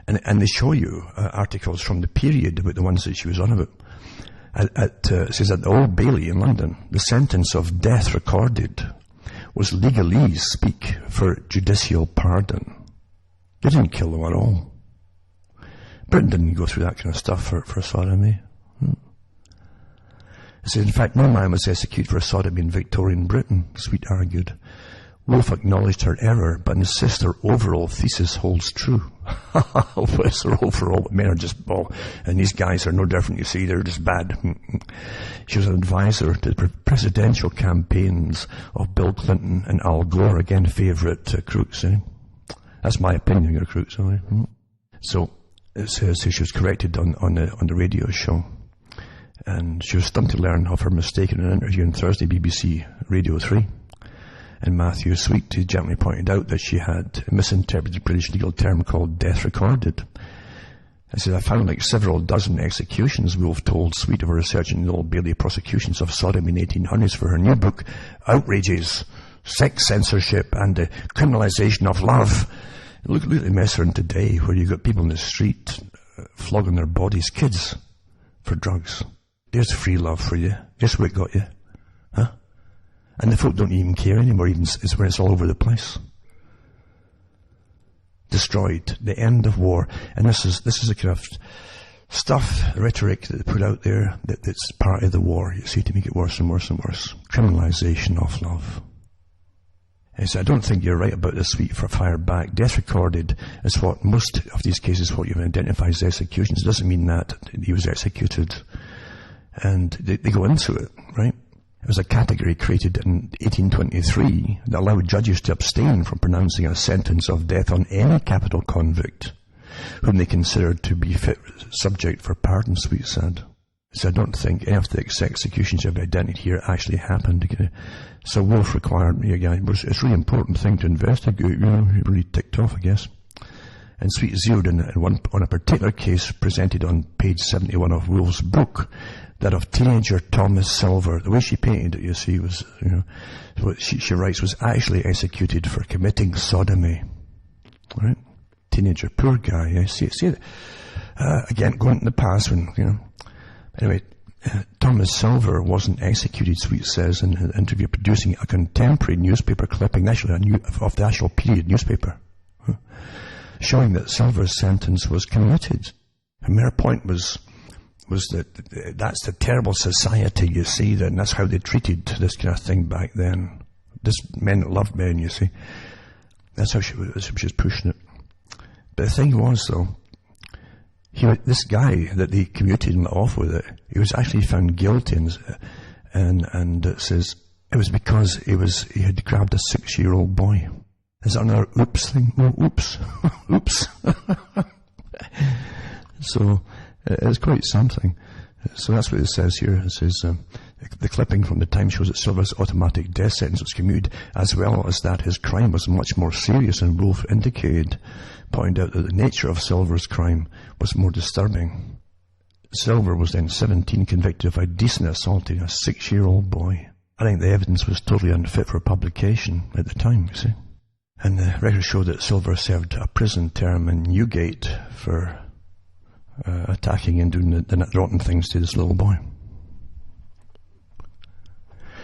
And they show you articles from the period about the ones that she was on about. It says at the Old Bailey in London, the sentence of death recorded was legalese speak for judicial pardon. They didn't kill them at all. Britain didn't go through that kind of stuff for sodomy. It says, in fact, no man was executed for sodomy in Victorian Britain, Sweet argued. Wolf acknowledged her error, but insists her overall thesis holds true. It's their overall, men are just, and these guys are no different, you see, they're just bad. She was an advisor to the presidential campaigns of Bill Clinton and Al Gore, again, favourite crooks, eh? That's my opinion, you're crooks, sorry. So, it says she was corrected on the radio show. And she was stunned to learn of her mistake in an interview on Thursday, BBC Radio 3. And Matthew Sweet gently pointed out that she had misinterpreted a British legal term called death recorded. I said, I found like several dozen executions, Wolf told Sweet of her research in the Old Bailey prosecutions of Sodom in 1800s for her new book, Outrages, Sex Censorship and the Criminalization of Love. Look at the mess around today where you've got people in the street flogging their bodies, kids, for drugs. There's free love for you. Guess what it got you? Huh? And the folk don't even care anymore, even it's when it's all over the place. Destroyed. The end of war. And this is the kind of stuff, rhetoric that they put out there that's part of the war, you see, to make it worse and worse and worse. Criminalization of love. I said, I don't think you're right about this, Sweet, for fire back. Death recorded is what most of these cases, what you've identified as executions. It doesn't mean that he was executed. And they go into it, right? It was a category created in 1823 that allowed judges to abstain from pronouncing a sentence of death on any capital convict whom they considered to be fit subject for pardon, Sweet said. So I don't think any of the executions you've identified here actually happened. So Wolf required me again. It's a really important thing to investigate, he really ticked off, I guess. And Sweet zeroed in on a particular case presented on page 71 of Wolf's book, that of teenager Thomas Silver. The way she painted it, you see, was, what she writes, was actually executed for committing sodomy. Right? Teenager, poor guy. I see it. Again, going in the past when, Anyway, Thomas Silver wasn't executed, Sweet says in an interview, producing a contemporary newspaper clipping, actually of the actual period newspaper, showing that Silver's sentence was commuted. And their point was that that's the terrible society, you see, and that's how they treated this kind of thing back then. This men that loved men, you see. That's how she was pushing it. But the thing was, though, this guy that they commuted and let off with it, he was actually found guilty, and it says it was because he had grabbed a 6-year-old boy. Is that another oops thing? Oh, oops. Oops. So, it's quite something. So that's what it says here. It says, the clipping from the time shows that Silver's automatic death sentence was commuted, as well as that his crime was much more serious than Wolf indicated, pointed out that the nature of Silver's crime was more disturbing. Silver was then 17, convicted of indecent assaulting a 6-year-old boy. I think the evidence was totally unfit for publication at the time, you see. And the records show that Silver served a prison term in Newgate for attacking and doing the rotten things to this little boy.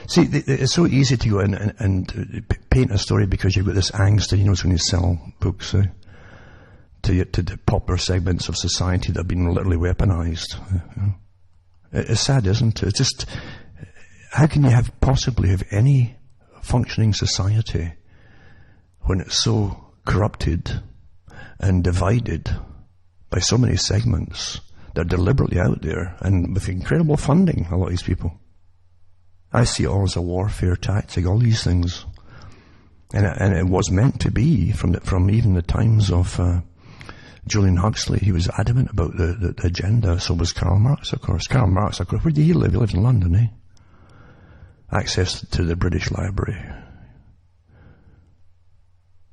See, it's so easy to go in and paint a story because you've got this angst, and when you sell books to the popular segments of society that have been literally weaponized. It's sad, isn't it? It's just, how can you possibly have any functioning society when it's so corrupted and divided by so many segments that are deliberately out there and with incredible funding, a lot of these people? I see it all as a warfare tactic, all these things. And it was meant to be from even the times of Julian Huxley. He was adamant about the agenda. So was Karl Marx, of course. Karl Marx, of course, where did he live? He lived in London, eh? Access to the British Library.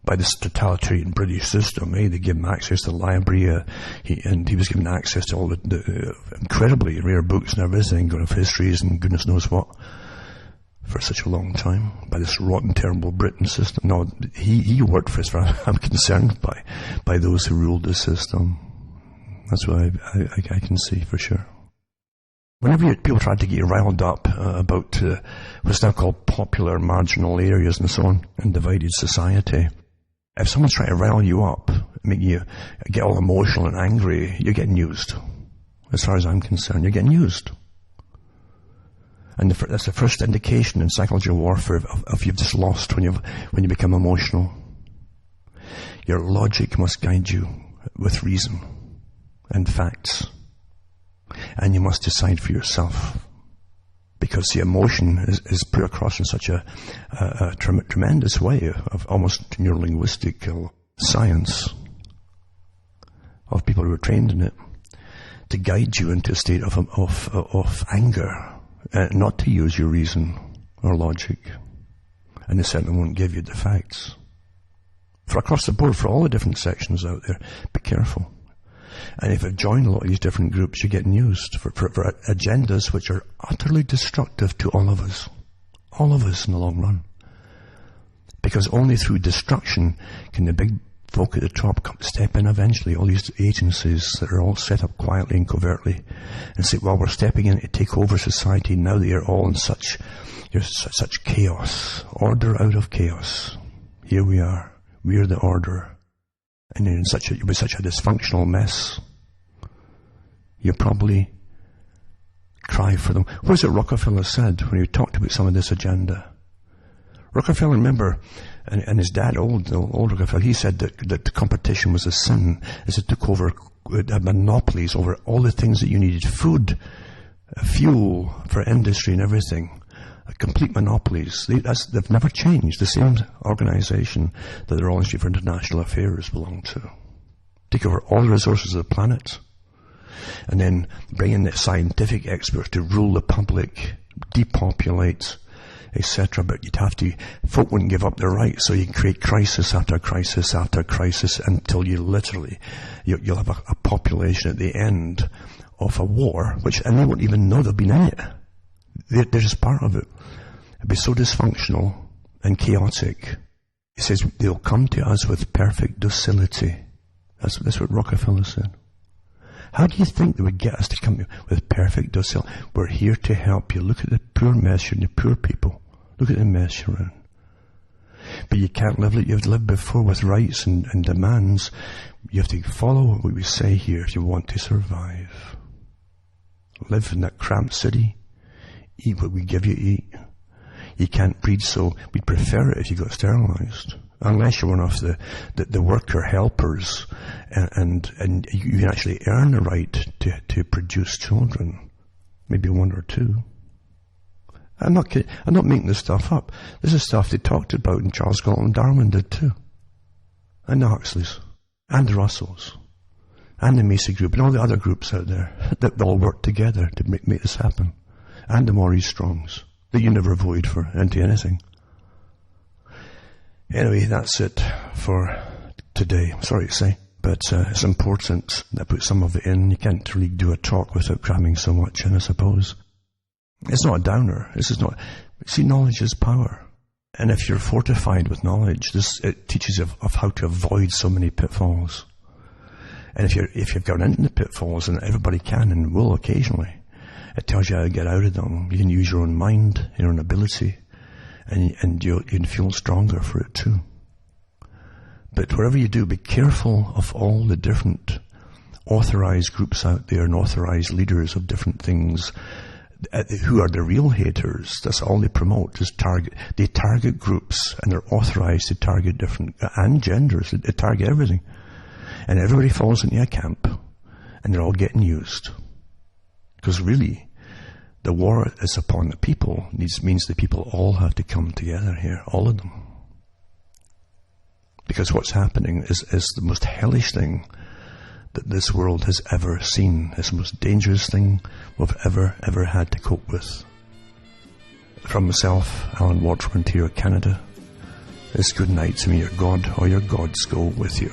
By this totalitarian British system, they give him access to the library, he was given access to all the incredibly rare books and everything, of histories and goodness knows what, for such a long time, by this rotten, terrible Britain system. No, he worked for, as far as I'm concerned, by those who ruled the system. That's what I can see for sure. Whenever people try to get you riled up about what's now called popular marginal areas and so on, and divided society, if someone's trying to rile you up, make you get all emotional and angry, you're getting used. As far as I'm concerned, you're getting used. And that's the first indication in psychological warfare of you've just lost when you become emotional. Your logic must guide you. with reason and facts. And you must decide for yourself. Because the emotion is put across in such a tremendous way of almost neurolinguistic science of people who are trained in it to guide you into a state of anger, not to use your reason or logic. And they certainly won't give you the facts. For across the board, for all the different sections out there, be careful. And if you've joined a lot of these different groups, you're getting used for agendas which are utterly destructive to all of us. All of us in the long run. Because only through destruction can the big folk at the top step in eventually, all these agencies that are all set up quietly and covertly, and say, well, we're stepping in to take over society now that you're all in such chaos. Order out of chaos. Here we are. We're the order. And you're with such a dysfunctional mess. You probably cry for them. What is it Rockefeller said when he talked about some of this agenda? Rockefeller, remember, and his dad, old Rockefeller, he said that the competition was a sin as it took over monopolies over all the things that you needed. Food, fuel for industry and everything. Complete monopolies. They've never changed. The same organization that the Royal Institute for International Affairs belong to. Take over all the resources of the planet. And then bring in the scientific experts to rule the public, depopulate, etc. But folk wouldn't give up their rights, so you can create crisis after crisis after crisis until you'll have a population at the end of a war, and they won't even know they've been in it. They're just part of it. It'll be so dysfunctional and chaotic. He says they'll come to us with perfect docility. That's what Rockefeller said. How do you think they would get us to come with perfect docility? We're here to help you. Look at the poor mess you're in, the poor people. Look at the mess you're in. But you can't live like you've lived before with rights and demands. You have to follow what we say here if you want to survive. Live in that cramped city. Eat what we give you to eat. You can't breed, so we'd prefer it if you got sterilized. Unless you're one of the worker helpers and you can actually earn the right to produce children. Maybe one or two. I'm not kidding. I'm not making this stuff up. This is stuff they talked about, and Charles Galton Darwin did too. And the Huxleys. And the Russells. And the Macy Group. And all the other groups out there that all work together to make this happen. And the Maurice Strongs that you never voted for into anything. Anyway, that's it for today. I'm sorry to say, but it's important that I put some of it in. You can't really do a talk without cramming so much in, I suppose. It's not a downer. This is not. See, knowledge is power, and if you're fortified with knowledge, it teaches you of how to avoid so many pitfalls. And if you've gone into the pitfalls, and everybody can and will occasionally, it tells you how to get out of them. You can use your own mind, your own ability, and you can feel stronger for it too. But whatever you do, be careful of all the different authorized groups out there and authorized leaders of different things who are the real haters. That's all they promote, is they target groups, and they're authorized to target different, and genders. They target everything. And everybody falls into a camp, and they're all getting used. Because really, the war is upon the people. Means the people all have to come together here, all of them. Because what's happening is the most hellish thing that this world has ever seen. It's the most dangerous thing we've ever had to cope with. From myself, Alan Watts, Ontario, Canada, it's good night to me. Your God or your gods go with you.